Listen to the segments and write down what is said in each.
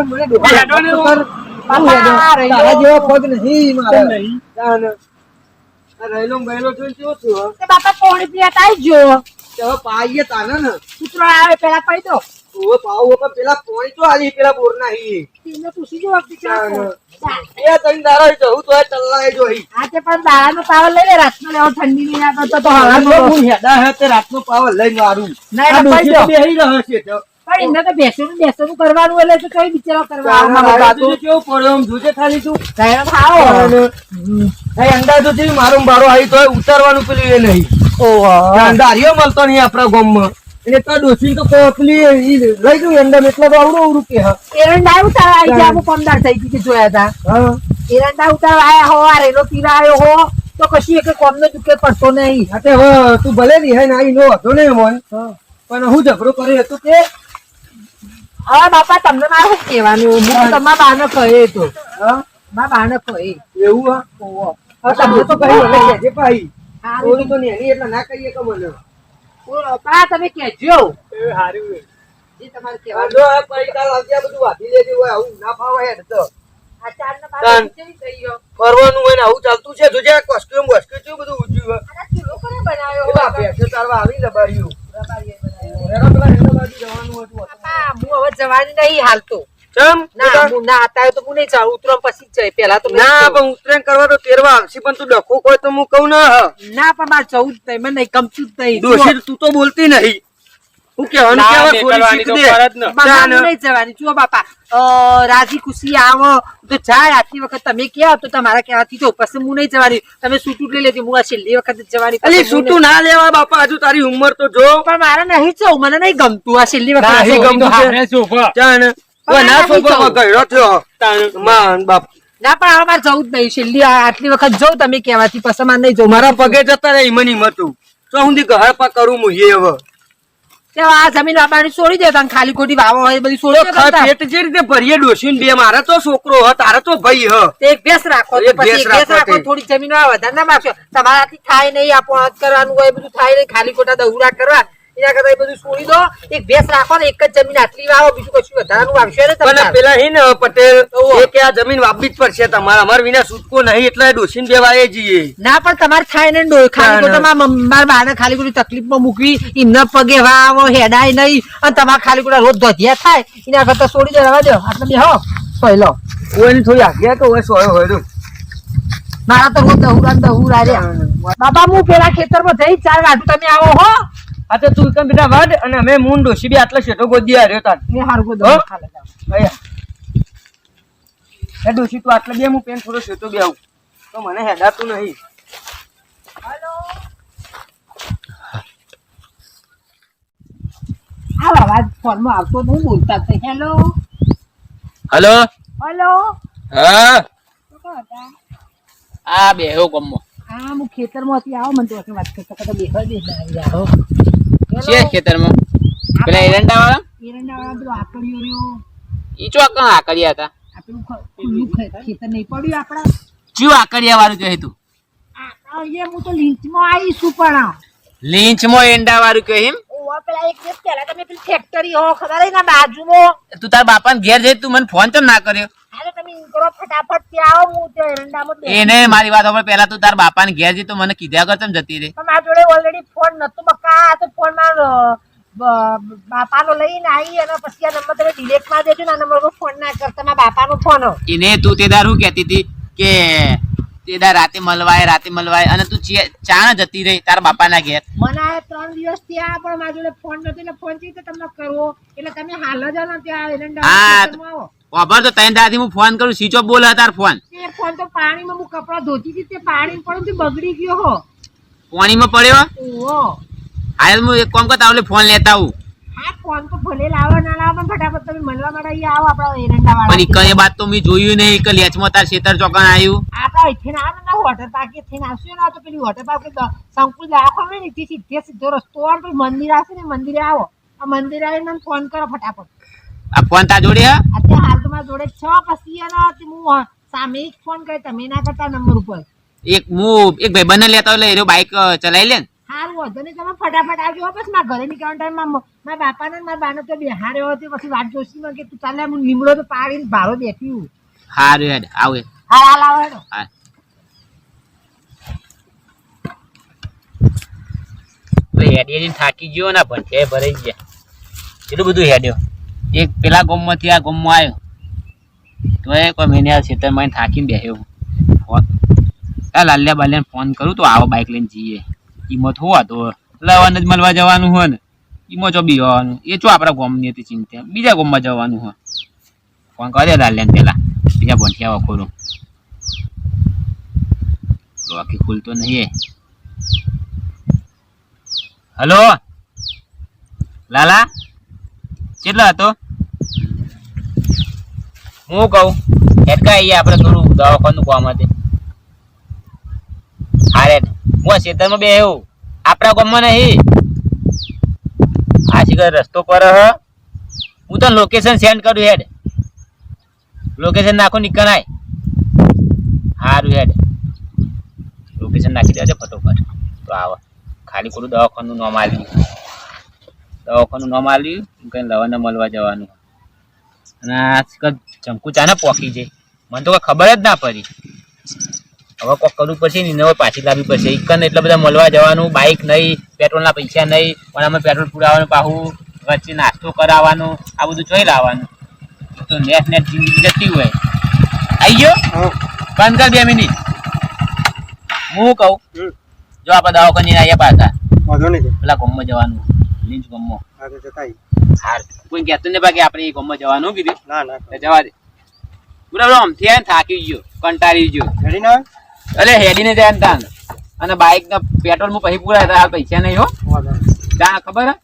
મને તારા જેવો પગ નહીં મારે રહેલો ગયેલો છું કેવો થયો બાપા પાણી પીવા આવી ગયો હવે પાઈએ તાને ને કૂતરો આવે પેલા પાઈ દો ઓવે પાવ ઉપર પેલા પોણી તો આલી પેલા બોર નાહી એને પૂછી જો વખતે એ તઈ દારા જવું તો ચલ્લાય જોઈ આજે પણ દાડાનો પાવર લઈ લે રાતનો લેવો ઠંડી નહીં આગળ તો હવાનો હું હેડા હે તે રાતનો પાવર લઈને મારું ના પાઈ દો બેહી રહ્યો છે તો પણ એને તો બેસવાનું કરવાનું એટલે તો કઈ બિચારો કરવા આમાં બાતો કેવું પડ્યો આમ જોજે ખાલી તું કાયમ ખાઓ એ અંદાજો થી મારું બારો આવી તો ઉતારવાનું પેલું એ નહીં ઓહો અંધારિયો મળતો નહીં આપણા ગામમાં એટલે તો ડોસી તો પેલી લઈ ગયું અંડમ એટલે તો આવડું કે હા એરંડા ઉતાર આવી ગયા હું પમદાર થઈ ગઈ જોયા હતા હા એરંડા ઉતાર આયા હો આ રેલો પીવા આવ્યો હો તો કશી એક કોમ નો દુકે પડતો નહીં એટલે હવે તું ભલે ની હે ને આઈ નો હતો ને મન પણ હું ઝઘડો કર્યો હતો કે હવે બાપા તમને મારે શું કહેવાનું હું તમારા બાને કહે તો હા મારા બાને કહે એવું હા તમને તો કહી હવે કહેજે ભાઈ થોડું તો નહીં એટલે ના કહીએ કે મને પા તમે કહેજો એ હારું એ તમારે કહેવાનું જો આ પૈસા લાગ્યા બધું વાધી લેતી હોય આવું ના ફાવે હેડ તો આ ચાર ને બાર કેવી થઈ ગયો ફરવાનું હોય ને આવું ચાલતું છે જોજે આ કોસ્ટ્યુમ વસ્ટ્યુમ બધું ઊંચું હોય આ ચૂલો કોને બનાવ્યો હો પેલા ભેંસો ચારવા આવી લબાડ્યું રબારીએ બનાવ્યો એના પેલા એના બાજુ જવાનું હતું બાપા હું હવે જવાની નહીં હાલતો ચમ ના હું ના આતા તો હું નહીં જાઉં ઉતરવા પછી જ જાય પેલા તો ના પણ ઉત્તરાયણ કરવા તો તેરવા આવશે પણ તું ડખો કોઈ તો હું કહું ના ના પણ મારે જવું જ નહીં મને નહીં ગમતું જ નહીં દોશી તું તો બોલતી નહીં હું કેવાનું કેવા થોડી શીખ દે બાપા, હું નહીં જવાની જુઓ બાપા રાજી ખુશી આવો તો જાય આટલી વખત તમે કહો તો તમારા કહેવાથી જો પછી હું નહીં જવાની તમે સૂટું લઈ લેતી હું આ છેલ્લી વખત જ જવાની અલી છૂટું ના લેવા બાપા હજુ તારી ઉંમર તો જો પણ મારે નહીં જવું મને નહીં ગમતું આ છેલ્લી વખત નહીં ગમતું છે જાણ ઓ ના સોફા ગયો થયો માન બાપ ના પણ હવે મારે જવું જ નહીં છેલ્લી આટલી વખત જવું તમે કહેવાથી પછી મારે નહીં જવું મારા પગે જતા રહે મની મતું તો હું ઘર પા કરું હું એ હવે આ જમીન વાપરવાની છોડી દેતા ખાલી ખોટી વાવો હોય બધી છોડી દેતા પેટ જે રીતે ભરીએ ડોશી બે મારા તો છોકરો હ તારા તો ભાઈ હ એક ભેંસ રાખો તો પછી એક ભેંસ રાખો થોડી જમીન વધારે ના માગશો તમારાથી થાય નહીં આ પોત કરવાનું હોય બધું થાય નહીં ખાલી ખોટા દહુરા કરવા એના કરતા એ બધું છોડી દો એક ભેંસ રાખો ને એક જ જમીન આટલી વાવો બીજું કશું વધારાનું આવશે ને પણ પેલા હે ને પટેલ એ કે આ જમીન વાપવી જ પડશે તમારે અમાર વિના છૂટકો નહીં એટલે ડોશી ને બેવાય જઈએ ના પણ તમારે થાય ને ખાલી ખોટા મારા બાને ખાલી ખોટી તકલીફમાં મૂકવી એમના પગે વાવો હેડાય નહીં અને તમારે ખાલી ખોટા રોજ ધોધિયા થાય એના કરતા છોડી દો રવા દો આટલે બે હો પહેલો કોઈની થોડી આગળ તો હોય સોય હોય મારા તો રોજ દહુરા રહ્યા બાબા હું પેલા ખેતરમાં જઈ 4 વાગે તમે આવો હો આ તો તું કેમ બેટા વાડ અને અમે મૂન ડોશી બી આટલા શેઠો ગોદી આવ્યો તાર એ હારું ગોદો ખાલે જાવ એ ડોશી તું આટલા બે હું પેન થોડો શેઠો બે આવું તો મને હેડાતું નહીં હેલો આ અવાજ ફોનમાં આવતો નહીં બોલતા તો હેલો હેલો હેલો હા શું હતા આ બેહો ગમો હા હું ખેતરમાંથી આવો મને તો વાત કરતા કરતા બેહો દે આવો છે ખેતરમાં પેલા એરંડા વાળા એરંડાવાળા પેલો આકડીઓ રહ્યો ઈ ચોક આકડિયા હતા આ પેલું ખુલ્લું ખેતર નહીં પડ્યું આપણા ચિયો આકડિયા વાળું કહે તું આ હું તો લીંચમાં આવીશું પણ લીંચમાં એંડા વાળું કહે એમ ઓવા પેલા એક દિવસ પહેલા તમે પેલી ફેક્ટરી હો ખબર હે ને બાજુમાં તું તાર બાપાને ઘેર જઈ તું મને ફોન કેમ ના કર્યો અરે તમે કરો ફટાફટ ત્યાં આવો હું તો એરંડામાં એને મારી વાત સાંભળ પેલા તું તાર બાપાને ઘેર જઈ તો મને કીધા કર કેમ જતી રે પણ મારા જોડે ઓલરેડી ફોન નતો બકા તો ફોન માં બાપાનો લઈને આવી અને પછી આ નંબર તમે ડિલીટ માર દેજો ને આ નંબર પર ફોન ના કરતા મારા બાપાનો ફોન હો એને તું તે દાર શું કહેતી હતી કે તે દાર રાતે મળવાય અને તું ચા જતી રહી તારા બાપાના ઘેર મને આ 3 દિવસ થયા પણ મારા જોડે ફોન નતો એટલે ફોન ચીતે તમને કરવો એટલે તમે હાલ જ આવો ત્યાં એરંડા આવો ખબર તો તૈન દાદી હું ફોન કરું સ્વિચ ઓફ બોલ તાર ફોન એ ફોન તો પાણીમાં હું કપડા ધોતી હતી તે પાણી પડ્યું તે બગડી ગયો હો પાણીમાં પડ્યો ઓહો હાલ હું એક કામ કરતા આવલે ફોન લેતા આવું હા ફોન તો ભલે લાવો ના લાવો પણ ફટાફટ તમે મળવા માટે અહીંયા આવો આપણા એરંડા વાળા પણ ઈકને બાત તો મેં જોયું નહીં કે લેચમાં તાર ખેતર ચોકન આવ્યું આપણા અહીંથી આવે ને વોટર પાર્ક થી આવશે ને તો પેલી વોટર પાર્ક સંકુલ રાખો ને સીધો રસ્તો આવે તો મંદિર આવશે ને મંદિરે આવો આ મંદિરે આવીને મને ફોન કરો ફટાફટ આ ફોન તાર જોડે હે અત્યારે હાલ તો મારા જોડે છ પછી એનો હું સામે એક ફોન કરી તમે ના કરતા નંબર ઉપર એક ભાઈબંધને લેતા એટલે એનો બાઈક ચલાવી લે ને હારું વાંધો નહીં, તમે ફટાફટ આવજો હો. પછી મારા ઘરે નીકળવાનો ટાઈમ મારા બાપાને ને મારા બાને તો બેહાર્યો હતો. પછી વાત જોશીમાં કે તું ચાલે હું લીમડો તો પાડીને ભારો બેઠ્યું. હારું હેડ આવે. હા હાલ આવો હેડો. હા હેડિયા થાકી ગયો ને ભંઠે ભરાઈ ગયા એટલું બધું હેડ્યો. એક પેલા ગામમાંથી આ ગામમાં આવ્યો તો એ કોઈ મહિને ખેતરમાં થાકીને બેસ્યો. લાલ્યા બાલ્યાને ફોન કરું તો આવો બાઇક લઈને જઈએ. ઈમો હોવા તો લવાને જ મળવા જવાનું હોય ને ઈમો ચો બી હોવાનું એ ચો આપણા ગામની હતી ચિંતા બીજા ગામમાં જવાનું હોય. ફોન કરે લાલ્યાને પેલા બીજા ભંઠિયા વખોરું તો આખી ખુલતો નહીં. હલો લાલા કેટલો હતો? હું કહું હેડકા આવીએ આપણે થોડું દવાખાનું કામ હતું. હારે હું ખેતરમાં બે એવું આપણા ગામમાં નહીં આ શીખર રસ્તો પર હું તો લોકેશન સેન્ડ કરું. હેડ લોકેશન નાખો નીકળ આય. સારું હેડ લોકેશન નાખી દેજો ફટોફટ તો આવો. ખાલી ખોટું દવાખાનું નામ આલ્યું કઈ લવાને મળવા જવાનું. અને આજકાલ ચમકુ ચાને પોકી છે મને તો કઈ ખબર જ ના પડી. હવે કોક કરવું પડશે ને હવે પાછી લાવવી પડશે. એકને એટલા બધા મળવા જવાનું, બાઇક નહીં, પેટ્રોલના પૈસા નહીં, પણ અમે પેટ્રોલ પુરાવાનું પાછું વચ્ચે નાસ્તો કરાવવાનો, આ બધું જોઈ લાવવાનું. તો નેટ જિંદગી જતી હોય. આવી ગયો બંધ કર 2 મિનિટ. હું કહું જો આપણે દવાખાને આવ્યા પાછા પેલા ગામમાં જવાનું લીંચ ગામમાં. હાર કોઈ કહેતો ને બાકી આપણે એ ગામમાં જવાનું કીધું જવા દે. બરાબર આમથી આવે થાકી ગયો કંટાળી ગયો અરે હેડીને જાય ને તાન અને બાઇક ના પેટ્રોલ માં પછી પૂરા હાલ પૈસા નહીં હો. જા ખબર હે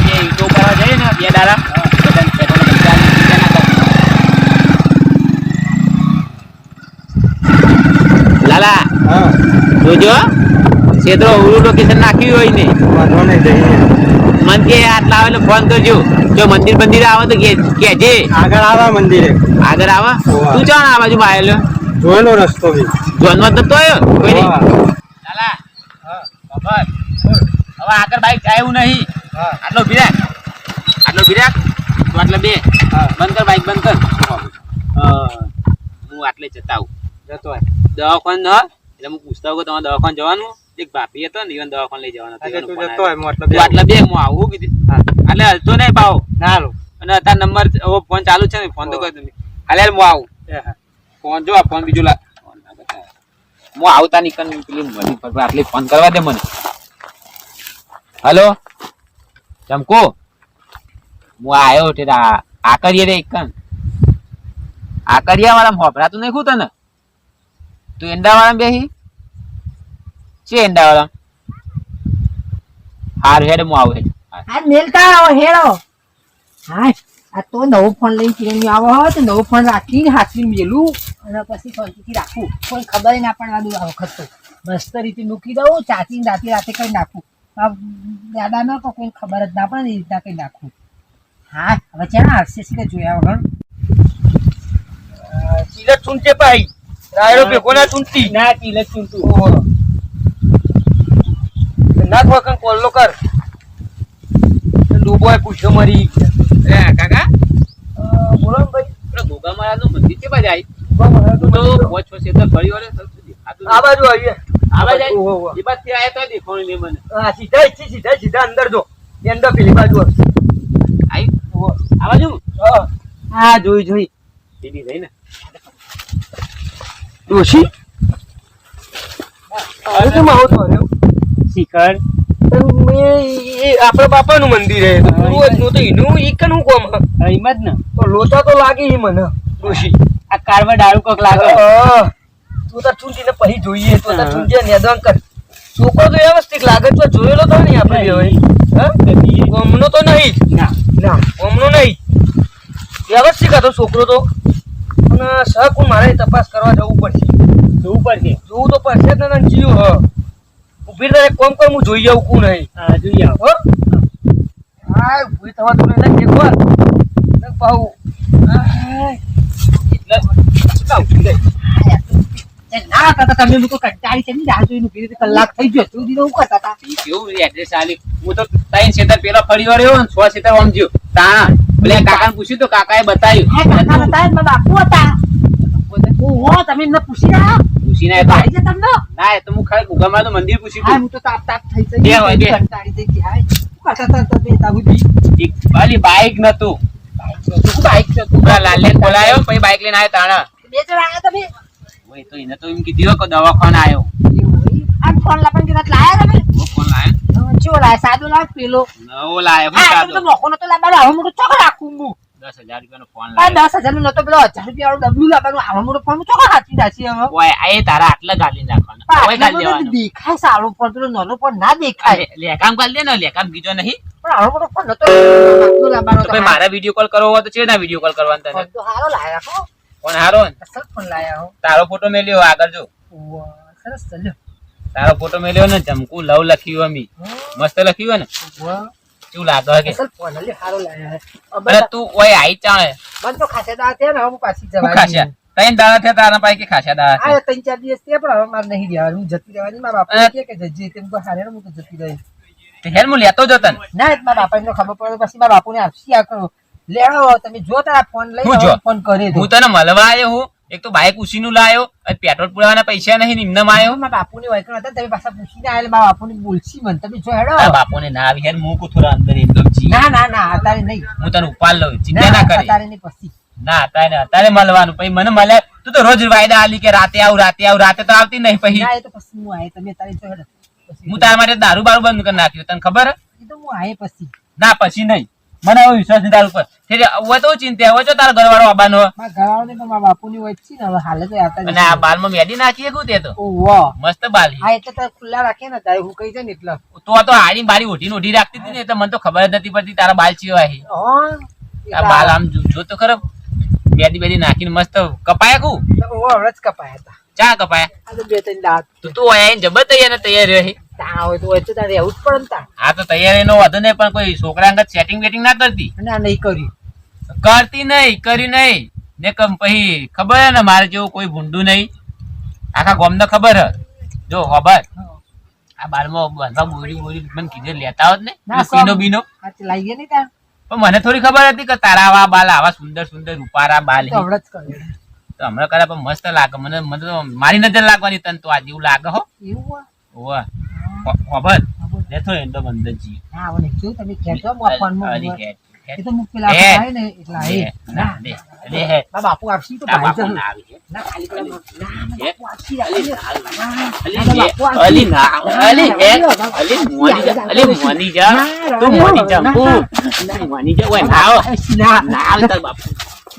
બે ઈટો કરવા જઈએ ને 2 દાડા પેટ્રોલ પૈસા લાલા જોજો ક્ષેત્રો ઓલું લોકેશન નાખ્યું હોય ને મન કે આટલા આવે એટલે ફોન કરજો. જો મંદિર બંદિર આવે તો કેજે. આગળ આવા મંદિરે આગળ આવે તું ચાણ આ બાજુ આવેલો જોયેલો રસ્તો બી જોનમાં તો કોઈ નહીં. લાલા ખબર હવે આગળ બાઈક જાય એવું નહીં. આટલો ભીરાક તો આટલે 2 બંધ કર બાઈક બંધ કર. હું આટલે જતા આવું જતો દવાખાન ન એટલે હું પૂછતા હોઉં કે તમારે દવાખાન જવાનું. એક ભાભી હતો ને ઈવન દવાખાન લઈ જવાનો આટલે 2 હું આવું કીધું એટલે હલતો નહીં પાવ ના અને તાર નંબર ફોન ચાલુ છે ને ફોન તો કરી તમે હાલે હું આવું ફોન જો ફોન બીજું હું આવતા નીકળ પેલી આટલી ફોન કરવા દે મને. હલો ચમકો હું આવ્યો છે આ કરીએ રે એક આ કરિયા વાળા હોભરાતું નહીં ખુદ ને તું એંડા વાળા બેહી છે એંડા વાળા. હારું હેડ હું આવું હેડ હા મેલતા આવો હેડો. હા આ તો નવો ફોન લઈને કિરણ આવો હોય તો નવો ફોન રાખીને હાથમાં મેલું અને પછી શાંતિથી રાખવું. કોઈ ખબર ના પડવા દઉં આ વખત તો મસ્ત રીતે મૂકી દઉં ચાચી રાતે કઈ નાખું. દાદામાં કોઈ ખબર જ ના પડે ને એ રીતના કઈ નાખવું. હા હવે ચાલ આવશે છે જોયા વગર ચીલત ચૂંટે પાઈ રાયરો ભેગો ના ચૂંટતી ના ચીલત ચૂંટું નાખ વખત કોલ્લો કર ડૂબોય પૂછ્યો મરી. કાકા બોલો ને ભાઈ પેલા ગોગા મહારાજનું મંદિર છે બાજુ આવી તો પોચ છે તો ફરી વળે આ બાજુ આવીએ આ બાજુ એ બાજુ આયા તો દેખાણું નહીં મને. હા સીધા અંદર જો અંદર પેલી બાજુ આવી આ બાજુ હા જોઈ દીદી રહી ને ડોશી અરે તો માવો તો રહ્યો શિખર આપડા બાપા નું મંદિર હે તો એનું એક નું કોમ હિંમત ને લોચા તો લાગે મને ડોશી આ કારમાં ડાળું કોક લાગે તું તો ચૂંટીને પછી જોઈએ તો ચૂંટીને નિદાન કર. છોકરો તો વ્યવસ્થિત લાગે તો જોયેલો તો નહીં આપણે ગમનો તો નહીં ના ગમનો નહીં વ્યવસ્થિત હતો છોકરો તો. અને સહકું મારે તપાસ કરવા જવું પડશે જોવું તો પડશે જ ને જીવ હ ઉભી રહે કોમ કર હું જોઈ આવું કોણ નહીં જોઈ આવ હા ઉભી થવા તું એને દેખો પાઉ એટલે એ ના કરતા તમે લોકો કંટાળી છે ને રાહ જોઈને ઊભી રહી કલાક થઈ ગયો સુધી એવું કરતા હતા ઈ કેવું એડ્રેસ આલી હું તો ત્રણ ક્ષેત્ર પેલો ફરી વળ્યો ને 6 ક્ષેત્ર આમ જ્યો તા પેલા કાકાને પૂછ્યું તો કાકાએ બતાવ્યું હે કાકા હતા મારા બાપુ હતા ઓહો તમે એમને પૂછી રહ્યા પૂછીને આવ્યો. ભાઈ છે તમને ના એ તો હું ખાલી ગુગામાનું મંદિર પૂછ્યું હા હતું. હું તો તાપ તાપ થઈ બે જઈ હોય, બે. કંટાળી જઈ ગઈ હાય શું કરતા હતા તમે તાબુજી એક ખાલી બાઈક નતું બાઈક છે તું પેલા લાલને બોલાયો પછી બાઈક લઈને આવ્યો તાણા બે જણ આયા તમે ઓય તો એને તો એમ કીધું કે દવાખાને આવ્યો આ ફોન લાપણ કે લાયા તમે હું ફોન લાયો ચો લાયા સાદો લાવ પેલો નવો લાયો હું આ સાદો તો મોકો નતો લાવવાનો હવે મોટો ચોક રાખું હું 10,000 રૂપિયાનો ફોન આ લાયો 10,000 નો નતો પેલો 1000 રૂપિયા વાળો ડબલું લાવવાનો હવે મોટો ફોન ચોક હાચી દાસી હવે ઓય આ તારા આટલા ગાલી નાખવાનો ઓય ગાલી દેવાનો દેખાય સારો પણ પેલો નાનો પણ ના દેખાય લેકામ ગાલી દે ને લેકામ બીજો નહીં પણ હવે મોટો ફોન નતો લાવવાનો તો ભાઈ મારા વિડિયો કોલ કરવો હોય તો છે ના વિડિયો કોલ કરવાનો તને ફોન તો હારો લાયા હો ફોન હારો ને અસલ ફોન લાયા હો તારો ફોટો મેલ્યો આગળ જો વાહ સરસ ચાલ્યો તારો ફોટો મેલ્યો ને જમકુ લવ લખ્યું અમી મસ્ત લખ્યું ને વાહ શું લાગે કે અસલ ફોન લે હારો લાયા હે અરે તું ઓય આઈ ચાલે મન તો ખાસે દા તે ને હું પાછી શું જવાની ખાસ્યા તૈન દાડા થયા તારા પાસે કે ખાસ્યા દાડા આ 3-4 દિવસ તે પણ હવે મારે નહીં રહેવાનું હું જતી રહેવાની મારા બાપા કે જજે તેમ તો હારે હું તો જતી રહી તે હેલ હું લેતો જતન ના એ મારા બાપાને ખબર પડે પછી મારા બાપુને આપસી આ કરો લેવો તમે જો તારા ફોન લઈ હું જો? ફોન કરી દો હું તને મળવા આવ્યો હું એક તો બાઈક ઉસીનું લાયો અને પેટ્રોલ પુરાવાના પૈસા નહીં નિમ્ન આવ્યો મારા બાપુની વાયકણ હતા તમે પાછા પૂછીને આયેલા મારા બાપુને બોલશી મન તમે જો હેડો તારા બાપોને ના આવી હેલ હું થોડા અંદર એકદમ જી ના ના ના અત્યારે નહીં હું તને ઉપાડ લઉં ચિંતા ના કરે અત્યારે નહીં પછી ના અત્યારે મળવાનું પછી મને મળે તું તો રોજ વાયદા આલી કે રાતે આવું રાતે તો આવતી નહીં પછી ના એ તો પછી હું આયે તમે અત્યારે જો હેડો પછી હું તારા માટે દારૂ બારૂ બંધ કરી નાખ્યું તને ખબર હે? એ તો હું આયે પછી ના પછી નહીં મને હવે વિશ્વાસ નહીં તારા ઉપર હવે તો ચિંતા હવે તો તારા ઘરવાળો આવવાનો મારા ઘરવાળાને તો મારા બાપુની હોય છે ને હવે હાલે તો આવતા અને આ બાલમાં મેદી નાખીએ કું તે તો ઓહો મસ્ત બાલી હા એટલે તો ખુલ્લા રાખે ને તારે હું કહી જાય ને એટલે તો હાડી બારી ઓઢી રાખતી હતી ને એટલે મને તો ખબર જ નથી પડતી તારા બાલ ચિયો આહી આ હા બાલ આમ જો તો ખરો બેદી નાખીને મસ્ત કપાયા કું હમણાં જ કપાયા હતા ચા કપાયા આ તો 2-3 દાંત તો તું આયા જબર તૈયાર રહ્યો તાણ હોય તો હોય તો તારે રહેવું જ પડે ને તાણ. હા તો તૈયારી નો વાંધો નહીં પણ કોઈ છોકરા અંગત સેટિંગ વેટિંગ ના કરતી અને આ નહીં કર્યું કરતી નહીં કરી નહીં ને પછી ખબર હે ને મારે જેવું કોઈ ભૂંડું નહીં આખા ગામને ખબર હે જો ખબર આ બાલમાં બાંધવા બોરી મને કીધે લેતા હોત ને ના, સીનો બીનો આ તો લાઈ ગયા નહીં તાણ. પણ મને થોડી ખબર હતી કે તારા આવા બાલ આવા સુંદર સુંદર રૂપારા બાલ તો હમણાં જ કર્યું. તો હમણાં કરે પણ મસ્ત લાગે મને તો મારી નજર લાગવાની તને તો આ જેવું લાગે હો એવું હોય? ઓવા ખબર હા, બોલ. લેતો એન્ડો બંદર જી હા, હવે નહીં. જો તમે કહેજો, હું ફોનમાં અલી બોલ. હેડ એ તો હું પેલા હે. આવે ને એટલા એ. ના દે લે હે મારા બાપુ આપશે તો તારા ભાઈ બાપુ જશે. ના આવી હે ના, ખાલી પેલા ના, ના, હે? બાપુ આપશે, અલી આપશે. ના, ના, અલી ના, હે. બાપુ આપશે. અલી ના અલી હે અલી મોની જા તું મોની જા તું મોની જા ઓય ના આવ ના, ના આવે તાર બાપુ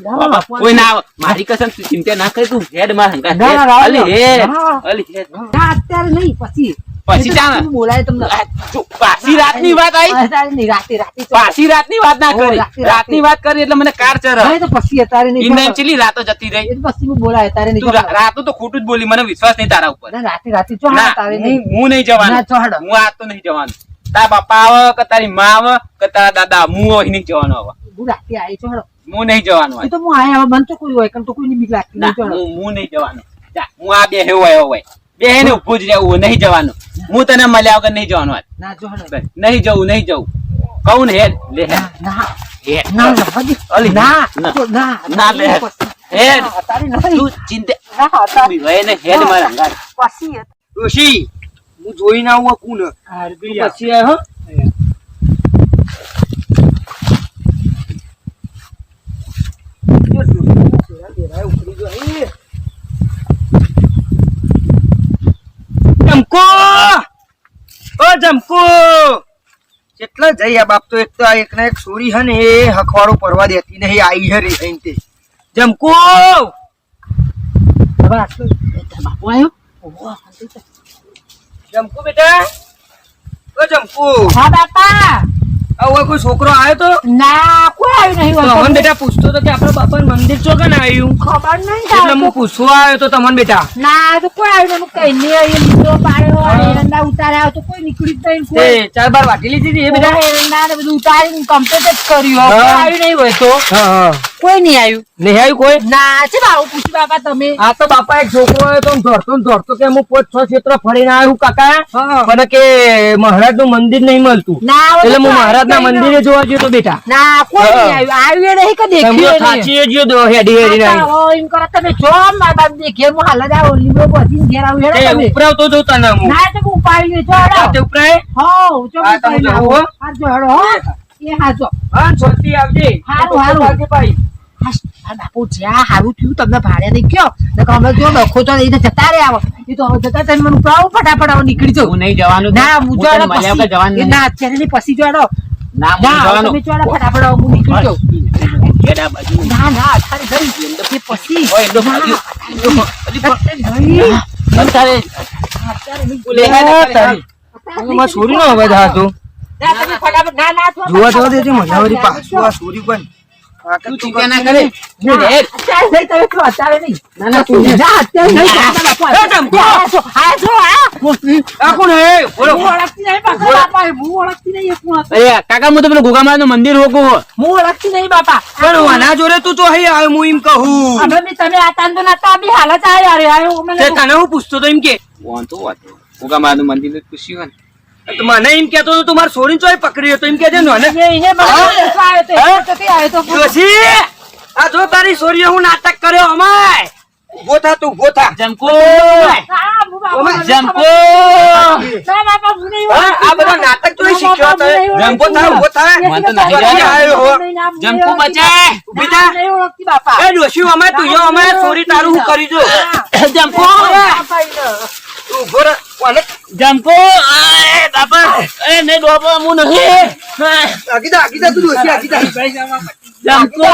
ના, બાપુ કોઈ ના આવે મારી કસમ તું ચિંતા ના કરે તું હેડ માર હંગા ના, ના, ના, અલી હે ના. અલી હે ના, અત્યારે નહીં, પછી. પછી એ તો ચાલ. પાછું બોલાય તમને. પાછી રાતની વાત આવી અત્યારે નહીં, રાતે ચાલો. પાછી રાતની વાત ના ઓ, કરી રાતે. રાતની વાત કરી એટલે મને કાર ચર ના, એ તો પછી અત્યારે નહીં. ઇન્દમ ચીલી રાતો જતી રહી એ તો પછી હું બોલાય, અત્યારે નહીં. તું રાતો તો ખોટું જ બોલી મને વિશ્વાસ નહીં તારા ઉપર ના, રાતે જો ના અત્યારે નહીં. હું નહીં જવાનું ના, ચોહાડો. હું આ તો નહીં જવાનું તારા બાપા આવે કે તારી માં આવે કે તારા દાદા હું અહીં નહીં જવાનો હવે હું રાતે આવી છું, હેડો. હું નહીં જવાનું એ તો હું આયા હવે, મને તો કોઈ હોય, કેમ તો કોઈની બીક લાગતી ના નહીં, ચાલો. હું નહીં જવાનું જા હું આ બે હોય હોય બે ને ઉભું જ રહેવું નહીં જવાનું હું તને મળ્યા વગર નહીં જવાનું આજ. ના, જો હેડો. બસ, નહીં જવું કહું ને હેડ લે હેડ ના, હેડ ના, ના, હજી. અલી, ના, ના. તો ના, ના, લે. પછી. હેડ. ના, અત્યારે નહીં. તું ચિંતા ના, અત્યારે. બીવાય ને હેડ મારા અંગાર પછી. ડોશી હું જોઈ ના આવું કુન પછી આય હો જમકો ઓ જમકો કેટલા જઈ આ બાપ તો એક તો આ એક ના એક સોરી હે ને એ હખવાડો પરવા દેતી નહીં આઈ હે રે થઈને તે જમકો હવે આટલું. એ તારા બાપુ આવ્યો? ઓહો, શાંતિ છે. જમકો બેટા ઓ જમકો હા, બાપા. હવે કોઈ છોકરો આવ્યો તો ના કોઈ આવ્યું નહીં તો હોય. અમન બેટા પૂછતો તો કે આપણા બાપાનું મંદિર ચોકન આવ્યું ખબર નહીં એટલે તારે હું પૂછવા આવ્યો તો તમને બેટા ના તો કોઈ આવ્યું નહીં. કઈ નહીં આવ્યું. લીધો પાડ્યો એરંડા ઉતાર્યા તો કોઈ નીકળી જ નહીં. કોઈ તે ચાર બાર વાટી લીધી હતી એ બેટા એરંડા ને બધું ઉતારીને કમ્પ્લીટ જ કર્યું. હા. કોઈ આવ્યું નહીં હોય તો હા કોઈ નહીં આવ્યું. નહીં આવ્યું કોઈ ના છે આવું પૂછ્યું બાપા તમે. આ તો બાપા એક છોકરો આવ્યો તો દોડતો ને દોડતો કે હું 5-6 ક્ષેત્ર ફરીને આવ્યો કાકા હા. મને કે મહારાજ નું મંદિર નહીં મળતું ના હોય એટલે તો હું મહારાજ ના કોઈ મંદિરે જોવા ગયો તો બેટા ના કોઈ હા. નહીં આવ્યું. આવ્યું નહીં કે તમે દેખ્યું સાચી ગયો તો હેડી હેડી નહીં. આવી. હા, એમ કરો તમે જો મારા બાપ દેખે હું હાલ જ આવો લીમડો બધી ઘેર આવું હેડો તે તમે. ઉપરાવતો જોતા ના હું ના તો હું ઉપાડી ગયો આ હેડો. તે ઉપરાય હો જો હા, તમે ઉપાડી જાઓ, આવો. હો. હાજો હેડો હો. એ હાજો. હા છોટી આવજે હારું, હારું. આવજે ભાઈ આ બાપુ જ્યાં હારું થયું તમને ભાડે નહીં કયો નકર અમે જો ડખો તો લઈને જતા રે આવો. એ તો હવે જતા તમે મને ઉપાડો ફટાફટ આવો નીકળી જાઓ. હું નહીં જવાનું ના હું હું જો તને હેડો મળ્યા વગર જવાનું પછી. નહીં. ના અત્યારે નહીં પછી જો હેડો. ના હું ના જવાનું તમે જો હેડો ફટાફટ આવો હું નીકળી જાઉં. ઘેડા બાજુ ના ના અત્યારે જઈ એ પછી ઓય એndo બાજુ અત્યારે જઈ. અત્યારે અત્યારે નહીં. બોલે હે ને તારી મારા છોરીનો અવાજ આવતો ના તમે ફટાફટ ના ના થો. જોવા જવા દેજે મજાવરી પાછું આ છોરી પણ તું ચિંતા ના કરે અત્યારે જઈ તમે કહો, અત્યારે નહીં. ના ના તું ના અત્યારે નહીં. બાપુ, એ ચંપુ. આ જો આ આ કોણ હે બોલો હું ઓળખતી નહીં બાપા. બાપા, હું ઓળખતી નહીં એ કોણ હતું. અરે કાકા હું તો પેલું ગોગામાળ નું મંદિર હોકું હું ઓળખતી નહીં બાપા. પણ આના જોડે તું તો અહીં આવ્યો હું એમ કહું અમે બી તમે આ તાંદો નતા બી હાલત આયા રે આયો મને. તે તને હું પૂછતો તો એમ કે ગોગામાળ નું મંદિર પૂછ્યું તો મને એમ કેતો તો તું મારા છોરીને ચોય પકડી હતો એમ કેજે ને એને મને પૂછવા આવ્યો તો. હા? એ તો તે આવ્યો તો. ડોશી આ જો તારી છોરીએ હું નાટક કર્યો અમાય ઉભો થા તું ઉભો થા જમકો હા, હું બાપા, મને જમકો ખબર. ના બાપા, હું નહીં હા, આ બધા નાટક તો એ શીખ્યો હતો એ. ઉભો થા ઉભો થા મને તો નહીં આવ્યો હો. જમકો બચાય ઊભી થા. નહીં ઓળખતી બાપા. એ ડોશી અમાય તું યો અમાય છોરી તારું હું કરી જો જમકો બાપા એને. તું ઉભો રહે કોને જમકો એ બાપા એ ને બાપા હું નહીં આગીદા તું ડોશી આગીદા જમકો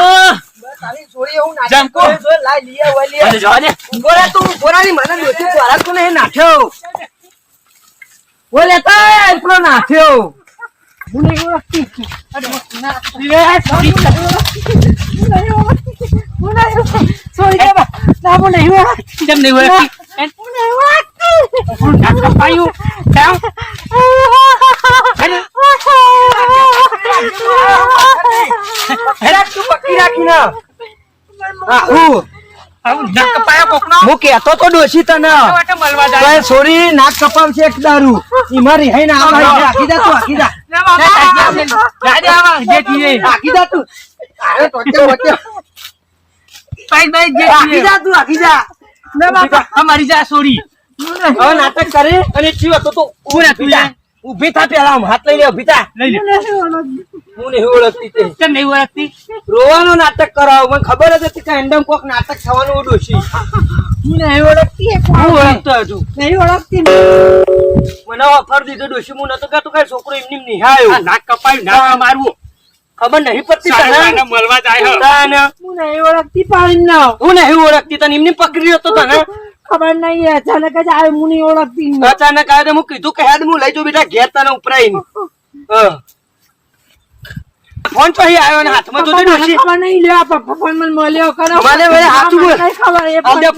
તારી છોરીએ હું નાટક જમકો. કર્યો જો લાઈ લીએ ઓય લીએ મને જવા દે ઉભો રહે તું ઉભો રહે ની મને ડોશી દ્વારા તો નહીં નાખ્યો ઓલે તા એટલો નાખ્યો હું નહીં ઓળખતી. અરે, ના. એ છોડી હું નહીં ઓળખતી. હું નહીં ઓળખતી. Sorry, બાબા. ના, હું નહીં ઓળખતી. કેમ નહીં ઓળખતી? હું નહીં ઓળખતી. હું નાક કપાયું કેમ હેરા તું પકડી રાખી ના હું આવું નાક કપાયા કોકનો હું કહેતો તો ડોશી તને વાટે મળવા જાય તો એ છોરી નાક કપાવશે એક દારૂ ઈમાં રિહાઈ ના આવે આખી જા તું આખી જા ના બાપા જાજે આવા જે થઈએ આખી જા તું અરે ટોટે વટે પાઈ બાઈ જે આખી થઈએ જા તું આખી જા ના બાપા અમારી જા છોડી હવે નાટક કરે અને ચીવ હતો તો ઊભી થા પેલા આમ હાથ લઈ લે ઊભી થા લઈ લે હું નહીં ઓળખતી તે કેમ નહીં ઓળખતી રોવાનો નાટક કરાવો મને ખબર જ હતી કે એન્ડમ કોક નાટક થવાનું ડોશી હું નહીં ઓળખતી. એ કોણ હું છે? ઓળખતો હતો નહીં ઓળખતી. મને ઓફર દીધો ડોશી હું નતો કહેતો કે છોકરો એમની એમ નિહાળ્યો આ નાક કપાયું નાક મારવું ખબર નહીં પડતી સારા તને મળવા જાય તને હું નહીં ઓળખતી પણ ન. હું નહીં ઓળખતી તને એમની પકડી હતો તને ખબર નહીં અચાનક જ આવે. હું નહીં ઓળખતી. અચાનક આવ્યો તો હું કીધું કે હેડ હું લઈ જાઉં બેટા ઘેર તને ઉપરાઈને ફોન તો અહીં આવ્યો ને હાથમાં તો ડોશી ખબર નહીં લ્યો પપ્પા ફોન મને મળ્યો કરો. મને વળી હાચું બોલ. મને ખબર એ આલે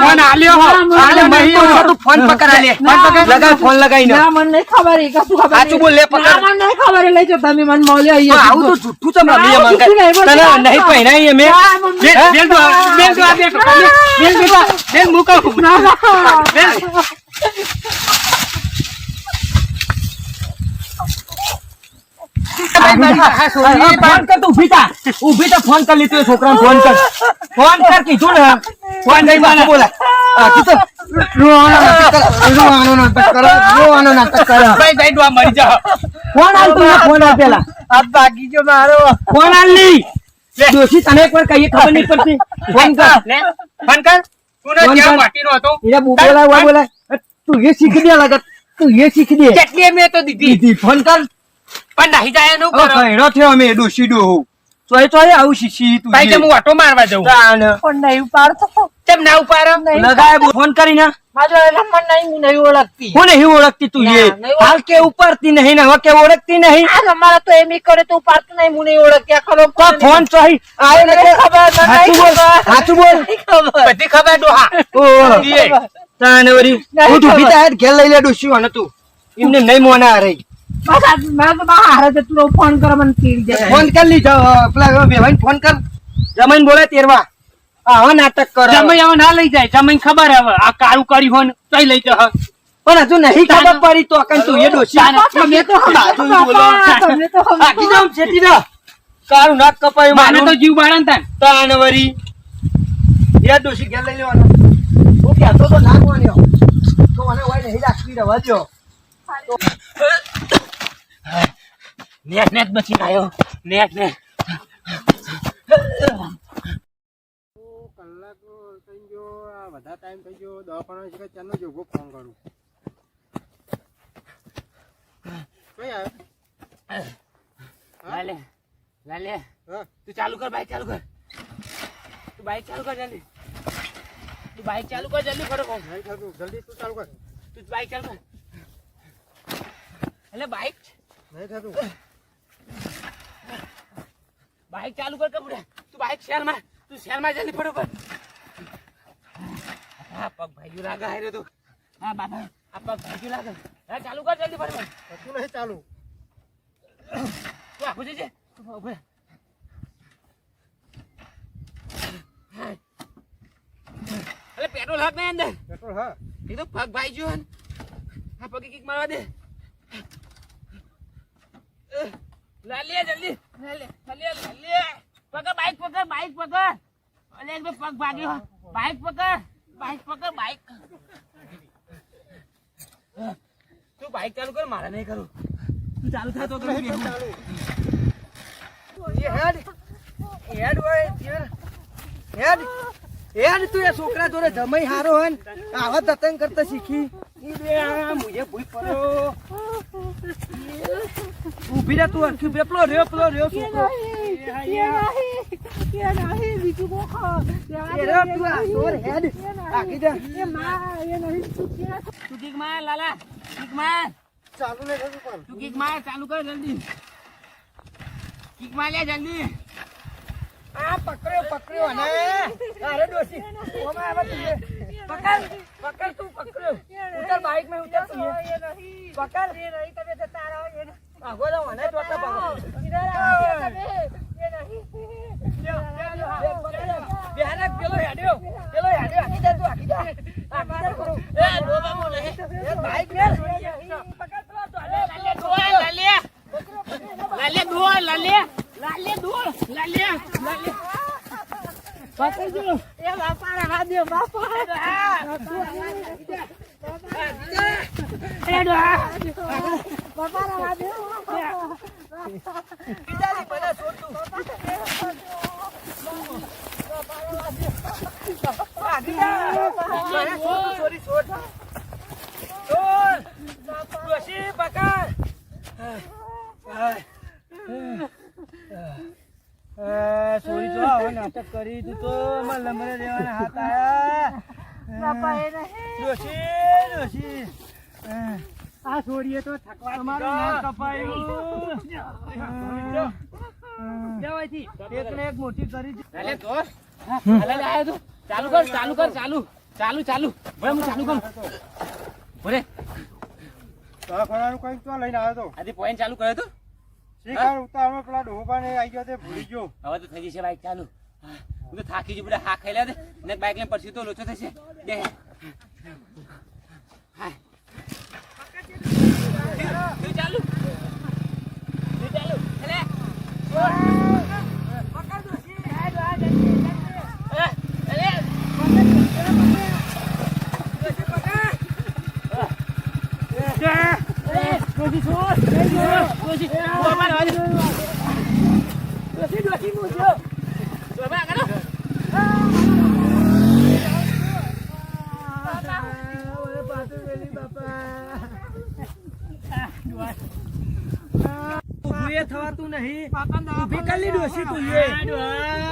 ફોન આલ્યો હો. આલે મહી હો. તું ફોન પકડ આલે. ફોન પકડ. લગાવ ફોન લગાઈને. ના મને નહીં ખબર એ કશું ખબર સાચું બોલ, લે પકડ. ના મને નહીં ખબર એ લઈ જાઓ તમે મને મળ્યો પણ અહીંયા. આવું તો જુઠ્ઠું તો મમ્મીએ ના, મંગાવ્યું. જુઠ્ઠું નહીં બોલતી. તને નહીં પહેરાય અમે. ના, મમ્મી. હે? બેન તો બેન તો આ બે બેન બેટા બેન મૂકો ના, ના. ફોન કર તું ઊભી થા. ઊભી થા, ફોન કર લીધો છોકરાને ફોન કર. ફોન કર કીધું ને. ફોન નહીં પાછું બોલાય. હા, કીધું. રોવાનો નાટક કરો. રોવાનો નાટક કરો. ભાઈ ભાઈ ડોવા મરી જા ફોન આલ તું, ફોન આલ પેલા. આ ભાગી ગયો મારો. ફોન આલ ની. ડોશી તને એક વાર કહીએ ખબર નહીં પડતી. ફોન કર. લે ફોન કર તું ફોન ક્યાં કર. માટીનો હતો એરા બોલાય વા બોલાય. તું એ શીખી દે લાગત. તું એ શીખી દે. કેટલી મેં તો દીધી દીધી ફોન કર. પણ નહીં જાય એનું હવે કરો કઈડો થયો અમે ડોશી ડોહું. ચોય ચોય આવું શીશી તું ભાઈ હું ઓટો મારવા જઉં તાન પણ નહીં ઉપાડતો કેમ ના ઉપાડો લગાય ફોન કરીને મારો નંબર નહીં હું નહીં ઓળખતી હું નહીં ઓળખતી તું ના, એ નહીં હાલ કે ઉપરતી નહીં ને હવે કે ઓળખતી નહીં આ અમારા તો એમ ઈ કરે તો ઉપાડતો નહીં હું નહીં ઓળખતી આ ખરો તો ફોન ચોહી આયો ને મને ખબર હાચું બોલ હાચું બોલ ખબર બધી ખબર ડોહા ઓ તાને વરી હું તું બીતા હેડ ઘેર લઈ લે ડોસ્યું અને તું એમને નહીં મોના રહી મેં તો બહાર જ તું ફોન કરો મને ચીડી જાય ફોન કરી લીધો પેલા વેવાઈને ફોન કર જમીન બોલે તેરવા હા નાટક કરો જમાઈ હવે ના લઈ જાય જમાઈ ખબર હવે આ કાળું કરી હોય ને તઈ લઈ જા પણ હજુ નહીં ખબર પડી તો કન તું એ ડોસી તમે તો બાજુ બોલો તમને તો આખી જામ છેટી ના કાળું નાક કપાયું માને તો જીવ બાળન તાન તાન વરી એ ડોસી ઘેર લઈ લેવાનો હું કહેતો તો નાખવાની તો મને હોય નહીં રાખવી રહેવા દો નેટ નેટ બચી આવ્યો નેટ નેટ કલાક થઈ ગયો આ વધારે ટાઈમ થઈ ગયો દવાખાના છે ચાલનો જોગો ફોન કરું કઈ આવ્યો લાલે લાલે હા તું ચાલુ કર બાઈક ચાલુ કર તું બાઈક ચાલુ કર જલ્દી તું બાઈક ચાલુ કર જલ્દી ફટો નહીં થતું જલ્દી તું ચાલુ કર તું બાઈક ચાલુ કર એટલે બાઈક નહીં થતું બાઈક ચાલુ કર કપડા તું બાઈક શેર માં જલ્દી ફટો કર હા પગ ભાઈ લાગે હારે તું હા બાબા આ પગ ભાઈ લાગે હા ચાલુ કર જલ્દી ફટો થતું નહીં ચાલુ તું આખું જજે તું ઉભો રહે. અલે પેટ્રોલ હાક નહીં અંદર પેટ્રોલ હા એ તો પગ ભાઈ જો ને હા પગે કિક મારવા દે લાલે જલ્દી લાલે પકડ બાઈક પકડ અલે એક પગ ભાગ્યો બાઈક પકડ બાઈક તું બાઈક ચાલુ કર મારા નહીં કરું તું ચાલુ થાય તો કરું નહીં ચાલુ એ હેડ હોય હેડ તું એ છોકરા જોડે જમાઈ હારો હોય ને આવા તતંગ કરતા શીખી મુજે ભૂઈ પડ્યો ઊભી રે તું અરખી પેલો રહ્યો છોકરો તું કિક માર લાલા કિક માર ચાલુ નહીં થતું પણ તું કિક માર ચાલુ કર જલ્દી કિક માર લે જલ્દી આ પકડ્યો ને અરે ડોસી ઓમાં આવા તું પકડ તું પકડ્યો ઉતર બાઈક में ઉતર તું પકડ ये नहीं तबे तो तारा ये આગો જાવ ને તો પકડ इधर आओ ये नहीं બેહાને પેલો હેડ્યો આખી જા તું આખી જા કરો એ ડોબા બોલે એ બાઈક ને પકડ તો લાલે દોડ પકડજો એ બાપા રવા દે બાપા બાપા રવા દે બીજાની બના છોડ તું આખી જા મને છોડ છોડ ડોસી પકડ સોરી જો આવો નાટક કરી તું તો મારા લમરે રહેવાના હાથ આયા બાપા એ નહીં ડોસી આ છોડીએ તો થકવા તમારું નાક કપાયું જવાયથી એક ને એક મોટી કરી લાલે દોડ લાલે આયો તું ચાલુ કર ચાલુ ભલે હું ચાલુ કરું ભલે દવાખાનાનું કંઈક તો લઈને આવ્યો તો આથી પોઈન્ટ ચાલુ કર્યો તો શીખાર ઉતારમાં પેલા ડોબાને આવી ગયો તે ભૂલી ગયો હવે તો થઈ જશે બાઈક ચાલુ હું તો થાકી જઉં બધા હા ખાઈ લે ને બાઈક લઈને પછી તો લોચો થશે બે તું ચાલુ એટલે એ થવાતું નહીં બાપાને ઊભી દવાખાને કરી લઈ ડોશી લેવા. તું એ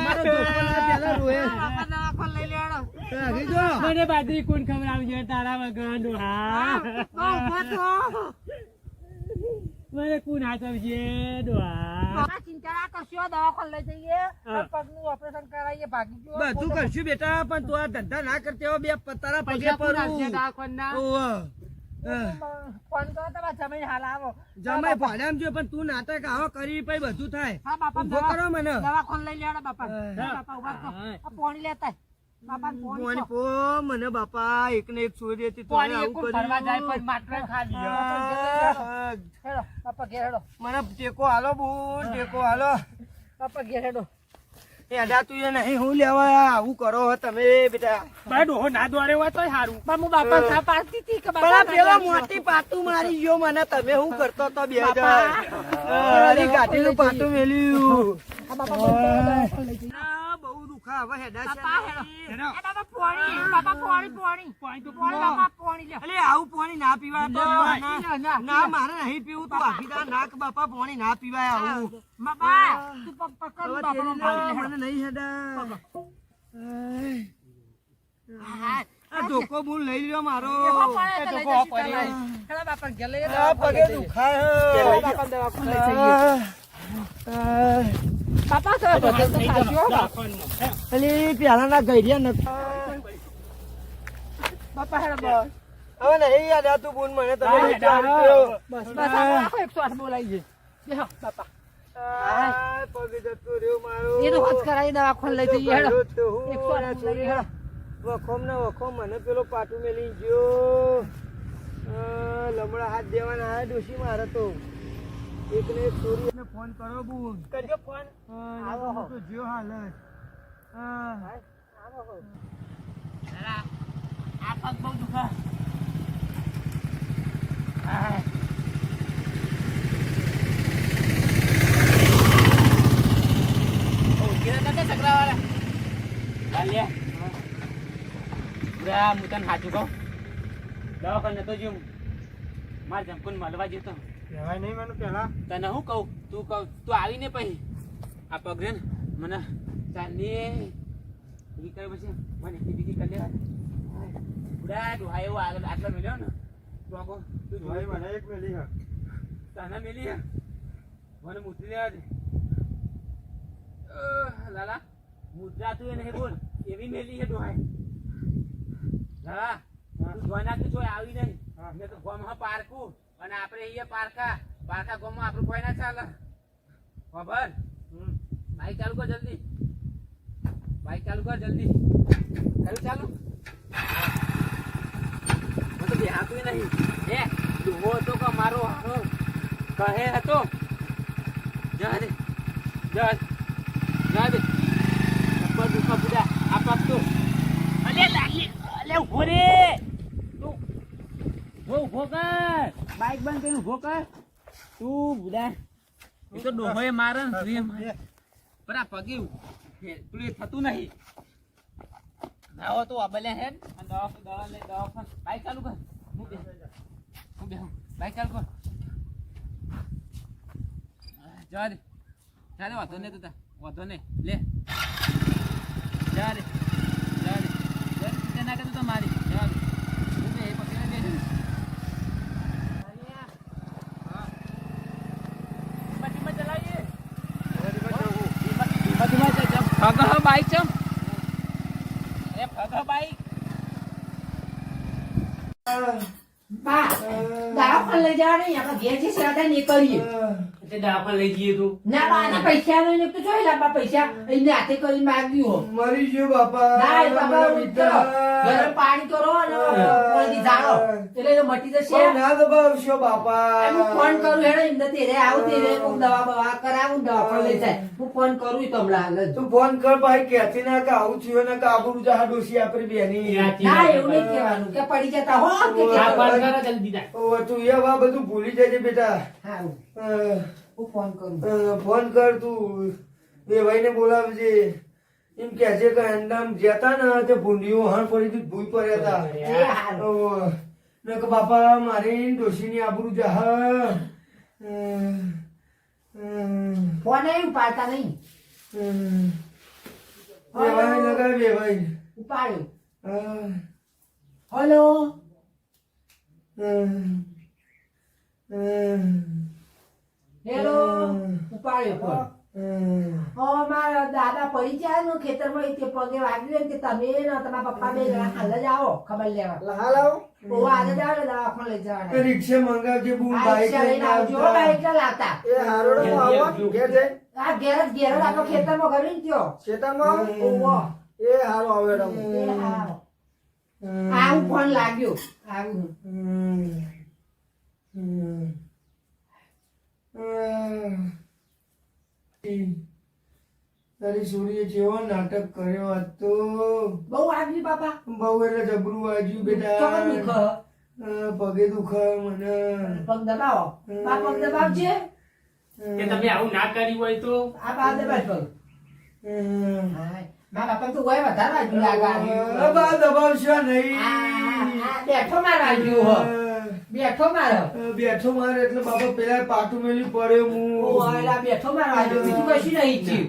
મારો ધોકો ના પેલા રોએ બાપાને દવાખાને લઈ લેવાનો. આગી જો મને બાજરી કોણ ખવડાવજો તારા વગર ડોહા બહુ ઊભા થો. મને કોણ હાચવજે ડોહા બાપા ચિંતા ના કરશો, દવાખાને લઈ જઈએ, પગનું ઓપરેશન કરાવીએ, ભાગી ગયો. બધું કરશું બેટા પણ તું આ ધંધા ના કરતી હો બે તારા પગે પૈસા કોણ આપશે પડું દવાખાના? ઓવે. ફોન કરો તમારા જમાઈને હાલ આવો. જમાઈ ભાડામાં જો પણ તું નાટક આવો કરી પછી બધું થાય હા, બાપા ઊભો કરો મને દવાખાને લઈ લેવાનો બાપા. હા. બાપા ઉભા થો. આ પાણી લેતા આય. બાપાને પાણી પોણી પો. પો મને બાપા એક ને એક છોડી હતી તો પાણી આવું એકું ફરવા જાય કર્યું પણ માટલો ખાલી હેડો, બાપા ઘેર હેડો. મને ટેકો હાલો બુન ટેકો હાલો બાપા ઘેર હેડો. એડા તું એ નહીં હું લેવા આવું કરો હો તમે બેટા ભાઈ ડોહો ના દોડે હોય તોય સારું પણ હું બાપાને ના પાડતી હતી કે પણ આ પેલો મોટી પાતું મારી ગયો મને તમે હું કરતો તો બે અરે ગાડીનું પાતું મેલ્યું આ બાપા દવાખાને લઈ જઈએ. ના, બહુ દુખા હવે હેડા છે બાપા હેડો. એ બાપા પાણી, બાપા પાણી. બાપા પાણી લ્યો. અલે આવું પાણી ના પીવાય તો ના, ના, ના મારે નહીં પીવું તું આખીદાર નાક બાપા પાણી ના પીવાય આવું બાપા તું પકડ હવે બાપાનો તેરી ભાગ લે. ના, મને નહીં હેડા હા, આ ધોકો બુન લઈ લ્યો મારો એવો પડે તો લઈ ધોકો જઈશું પડ્યો. તમે. હેડો બાપા ઘેર લઈ જજો. આ પગે દુખાય હેડો બાપા દવાખાને લઈ જઈએ. બાપા તો બધે તો ખાશો, બાપા. અલી પેલાના ગઈડિયા નથી બાપા હેડો બસ. હવે નહીં યાદ આ તું બુન મને તમે હા, વિચાર હા. કર્યો. બસ બસ આ રાખો 108 બોલાવીએ. બેહો બાપા. આ પગે જતો રહ્યો મારો એનો હાથ કરાવી દવાખાને લઈ જઈએ હેડો. મારો તો હું 108 બોલાવીએ હેડો. વખોમ ને વખોમ મને પેલો પાટું મેલી ગયો લમડા હાથ દેવાના આ ડોશી મારે તો એક ને એક છોરી ને ફોન કરો બુન કરજો ફોન આવો હો તો જ્યો હાલ આ પગ બહુ દુખા હું તને સાચું કહું દવાખાને તો જો મારે જમકુન મળવા જતો કહેવાય નહીં મને પેલા તને હું કહું તું આવીને પછી આ પગરે ને મને ચાંદી કરી પછી મને બીજી કરી લેવા ઉડા ડોહા એવો આગળ આટલો મળ્યો ને તું આખો તું ભાઈ મને એક મેલી હા તને મેલી હે મને મૂતરી લેવા દે લાલા મુદ્રા તું એ નહીં બોલ એવી મેલી છે ડોહાય લાલા તું જોઈ નાખી જોઈ આવી નહીં મેં તો ગોમાં પારકું અને આપણે અહીંયા પારકા ગોમાં આપણું કોઈ ના ચાલે ખબર બાઈક ચાલુ કર જલ્દી ચાલુ મને તો બેહાતું નહીં એ ડોહો હતો કે મારો હારો કહે હતો જા દે ઉપર દુખા બુડા આ પાક તો અલે ઉભો રે તું ઉભો કર બાઈક બંધ કરીને ઉભો કર તું બુડા એ તો ડોહોએ મારે ને તું એ મારે પણ આ પગે પેલું એ થતું નહીં નાવો તો અબલ્યા હેડ અને દવા લે બાઈક ચાલુ કર હું બે બાઈક ચાલુ કર જવા દે વાંધો નહીં તું વાંધો નહીં લે જા રે ના કરતું મારી જવા દે હું બે પકડીને બેસી ચલાવીએ બાઈક ચમ બાઈક બા દવાખાને લઈ જવા નહીં આપણે ઘેર જે સેવા નહીં કરીએ. દવાખાને લઈ જઈએ તું ના બા આના પૈસા નહીં તો જોઈ લાંબા પૈસા એને હાથે કરી માગ્યું હો. મરી ગયો બાપા ના એ બાબા મારા ઉતરો ગરમ પાણી કરો અને પાણી જાળો એટલે એ મટી જશે. પણ ના દબાવશો બાપા હું ફોન કરું હેડો એમને તેરે આવું તેરે કોક દવા બવા કરાવું દવાખાને લઈ જાય હું ફોન કરું તો હમણાં હાલ જ. તું ફોન કર ભાઈ ક્યાંથી ના કે આવું થયું ને કે આબરૂ જહા ડોશી આપણી બેની ના એવું નહીં કહેવાનું કે પડી જતા હો કે જલ્દી જા ઓ તું એ વા બધું ભૂલી જજે બેટા હારું અ, હું ફોન કરું. ફોન કર તું એ ભાઈને બોલાવજે એમ કે છે કે અંડામ જતા ને તે ભૂંડીઓ હણ પડી હતી ભૂઈ પડ્યા એ હતા હારું. ઓ, ને કે બાપા મારી ડોશીની આબરૂ જહા ફોન એ ઉપાડતા નહીં. વેવાઈ લગાય વેવાઈ. ઉપાડ્યો. હલો. હેલો. ઉપાડ્યો ફોન. મારા દાદા પડી જાય ને ખેતરમાં તે પગે વાગ્યું ને તમે ને તમારા પપ્પા બે જણા હાલ જ આવો ખબર લેવા. હાલ આવો. આજે જ આવે દવાખાને લઈ જવાના. રિક્ષા મંગાવજે બૂમ બાઈક લઈને આવજો. બાઈક ના લાવતા. એ હારોડો આવો ઘેર જઈ. આ ઘેર જ આ તો ખેતરમાં ગયું ને ત્યો. ખેતરમાં ઓવો. એ હારો આવે એ હારો. આવું ફોન લાગ્યો. આવું. તારી સૂર્ય જેવો નાટક કર્યો આજ તો. બહુ વાગ્યું બાપા. બહુ એટલે જબરું વાગ્યું બેટા. પગે દુખે મને. પગ દબાવો. બા પગ દબાવજે. કે તમે આવું ના કર્યું હોય તો આ બા દબાવ પગ. મા બાપા તો કોઈ વધારે વાગ્યું લાગે. બા દબાવશો નહીં. બેઠો માર વાગ્યું હો. બેઠો મારો. બેઠો મારે એટલે બાપા પેલા પાટું મેલી પડ્યો હું. બેઠો માર વાગ્યો. બીજું કશું નહીં થયું.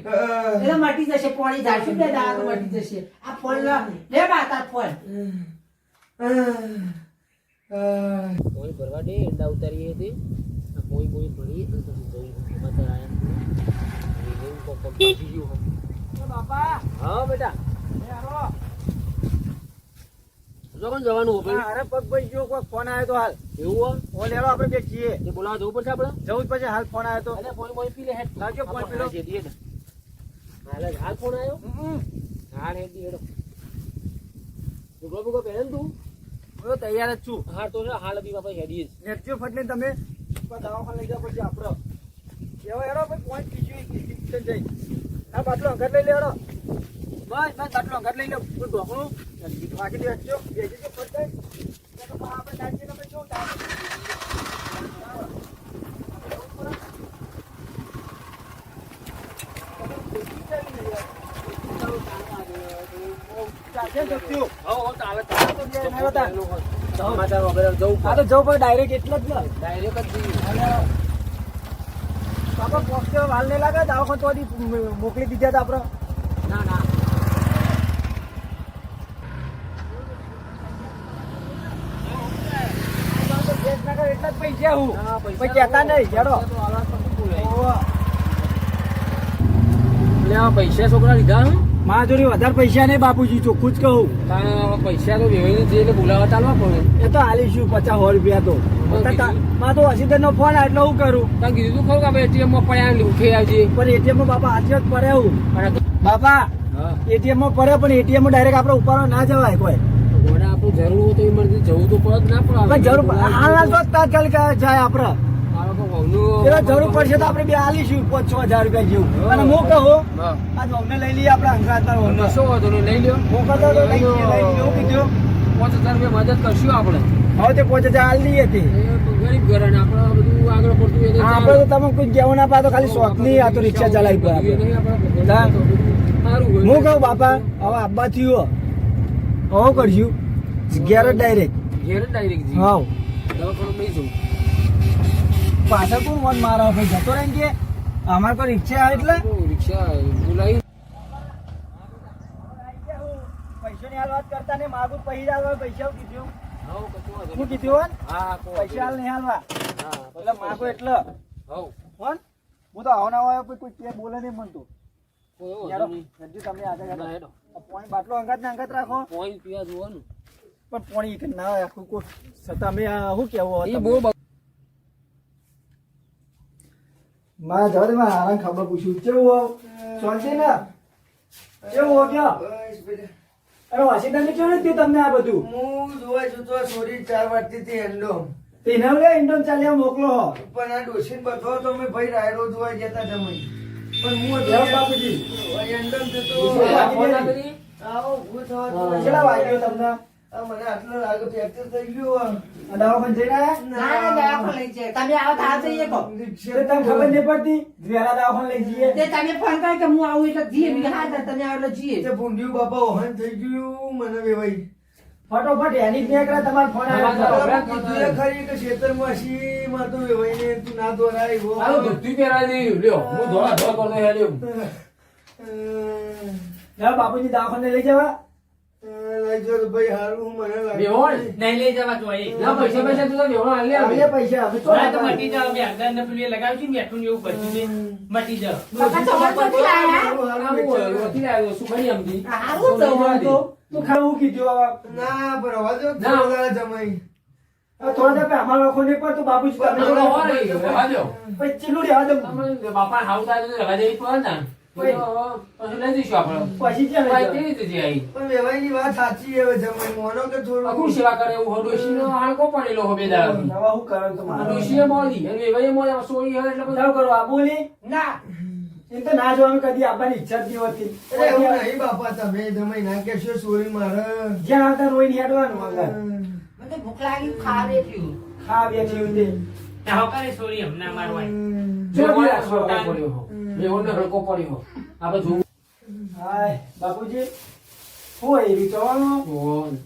એટલે મટી જશે. પોણી ધારશું ને દાદા તો મટી જશે. આ ફોન લે બા તાર ફોન. કોઈ ભરવા દે એંડા ઉતારીએ હતી કોઈ ભરી સમાચાર આવ્યા બાપા. હા બેટા કોણ જવાનું ભાઈ? અરે પગ ભાઈ ગયો કોઈ ફોન આવ્યો તો હાલ એવું ફોન લેવા આપણે બે છીએ એ બોલાવા જવું પડશે આપણે જવું જ પછી હાલ ફોન આવ્યો તો અરે ફોન બોય પી લે હેડ લાવજો ફોન પીલો. હાલ ફોન આવ્યો હાલ હેડ હેડો લુગડો પહેરે ને તું હું તૈયાર જ છું. હા તો હાલ બી બાપા હેડી જ નેટજો ફટને તમે દવાખાને લઈ જાવ પછી આપણો એવો એનો ભાઈ પોઈન્ટ બીજું જઈ આ બાટલો અંગત લઈ લેવાનો બસ બાટલો અંગત લઈ લો કોઈ ઢોકણું બાકી દેજો બેસી ફટ આપણે દાંડીને આપણે જો ડાયરેક્ટ એટલે જ બાપા પોસ્ટ વાલ નહીં લાગે દવાખાને તો મોકલી દીધા હતા આપડે. ના ના એટલા જ પૈસા હું પછી કહેતા નહીં હેડો. પૈસા છોકરા લીધા હું મારા જોડે વધારે પૈસા નહીં બાપુજી ચોખ્ખું જ કહું. પૈસા તો વેવાઈને જઈને બોલાવા ચાલવા પડે એ તો આલીશું 50 રૂપિયા તો મારે તો અસીધર નો ફોન એટલે હું કરું તમે કીધું ખરું કે આપણે એટીએમ માં પડ્યા ઉઠી આવજે પણ એટીએમ માં બાપા આજે જ પડે હું બાપા હા એટીએમ માં પડે પણ એટીએમ માં ડાયરેક્ટ આપણે ઉપાડવા ના જવાય કોઈ ઘોડા આપણું જરૂર હોય તો એ મને જવું તો પડે જ ના પડે જરૂર હાલ તો તાત્કાલિક જાય આપડે પેલા જરૂર પડશે તો આપણે બે આલીશું 5-6 હજાર રૂપિયા જેવું અને હું કહું આ વહુને લઈ લઈએ આપણે અંગાતના વહુને શું વાંધો નહીં લઈ લ્યો મોકલતો તો લઈ લઈએ એવું કીધું 5,000 રૂપિયા મદદ કરશું આપણે હવે તે 5,000 આલી દઈએ તે ગરીબ ઘર અને આપણે બધું આગળ પડતું એ આપણે તો તમે કોઈ કહેવું ના પાડો ખાલી શોખ ની આ તો રિક્ષા ચલાવી પડે સારું હું કહું બાપા હવે આબા થયું હવે કરશું ઘેર જ ડાયરેક્ટ ઘેર ડાયરેક્ટ જી હા દવાખાનું નહીં જવું પાછળ કોણ મન મારા ભાઈ જતો રહે કે અમારે કોઈ રિક્ષા આવે એટલે રિક્ષા બોલાવી પૈસા ની હાલ વાત કરતા ને માગું પૈસા હાલવા પૈસા કીધું શું કીધું હોન હા પૈસા હાલ નહીં હાલવા એટલે માગો એટલે હવ હોન હું તો આવના હોય કોઈ કે બોલે નહીં મનતું યારો હજુ તમે આગળ પોણી બાટલો અંગાત ને અંગાત રાખો પોઈન્ટ પીવા જોવાનું પણ પોણી કે ના હોય આખું કોઈ તમે શું કેવું એ બહુ મારા જવા દે મારા હારા ખબર પૂછ્યું કેવું શાંતિ ને કેવું હો ક્યાં અરે વાસીદાર ને કેવું નથી તમને આ બધું હું જોવા છું તો સોરી 4 વાગતી હતી એન્ડો તેને લે ઇન્ડોન ચાલ્યા મોકલો હો પણ આ ડોસીન બતો તો મેં ભાઈ રાયડો જોવા જતા તમે પણ હું જય બાપુજી એન્ડો તો આવો ભૂત થવા તો કેટલા વાગ્યો તમને મને આટલો લાગે ફ્રેક્ચર થઈ ગયું દવાખાને જઈને આયા ના દવાખાને લઈ જાય. તમે આવો તો હાલ જઈએ કહો. તે તમને ખબર નહીં પડતી વેલા દવાખાને લઈ જઈએ તે તમે ફોન કર્યો કે હું આવું એટલે જઈએ. મેં કીધું હા તમે આવો એટલે જઈએ. તે ભૂંડિયું બાપા વહન થઈ ગયું મને વેવાઈ ફટોફટ એની જ નીકળે તમારો ફોન આવ્યો તમારો તો. કીધું એ ખરી કે ખેતરમાં શીમાં તો વેવાઈને તું ના દોરાય હો. હાલો ધોતી પહેરાવી દઈ લ્યો હું ધોળા ધોળા કરતો હેલ્યો જાઓ બાપુજી દવાખાને લઈ જવા. લઈ જો તો ભાઈ હારું મને લાગે. બેહોણ નહીં લઈ જવા જોઈએ. ના પૈસા પૈસા તું તો બેહોણ હાલ લે આવીએ પૈસા હવે થોડા તો તો મટી જાવ બે અંદર ને પેલું એ લગાવ્યું છે ને બેઠું ને એવું કરશું છે. મટી જાવ. પપ્પા ચવાણ ક્યાંથી લાયા? આવું રોટી આવ્યો શું કરી આમથી હારું ચવાણ તો. તું ખાવું કીધું હવે. ના પણ રવા દો ના. થોડા જમાઈ. હવે થોડા દાડા અમારા લોકો નહીં પડતું બાપુજી તમે તમે તો હોવા રહી રહેવા દો પછી ચીલું રહેવા દઉં. તમે બાપા હાઉસ આવે તો રહેવા દેવી પડે ને પછી લઈ જઈશું આપણે પછી ક્યાં ભાઈ લઈ કેવી રીતે આવી પણ વેવાઈની વાત સાચી હવે જમાઈ મોનો કે થોડું આખું સેવા કરે એવું ડોશીનો હાડકો પડેલો હો બે દાડાથી નવા શું કરો તમારે? ડોશીએ મોડી અને વેવાઈએ મોડી સોળી હોય એટલે બધા જાઓ કરો આબુ નહીં. ના એમ તો ના જોવાનું કદી આવવાની ઈચ્છા જ નહીં હોતી. અરે એવું નહીં બાપા તમે જમાઈ ના કહેશો સોરી મારે. જ્યાં આવતા રોઈને હેડવાનું મગર. મને ભૂખ લાગી ખાવે થયું. ખા બે જીવ દે. ના કરે સોરી હમણાં મારવાય. વેવાઈને હડકો પડ્યો હો વેવાઈને હડકો પડ્યો હો આપણે જોવું હાય બાપુજી શું એવી ચવાનું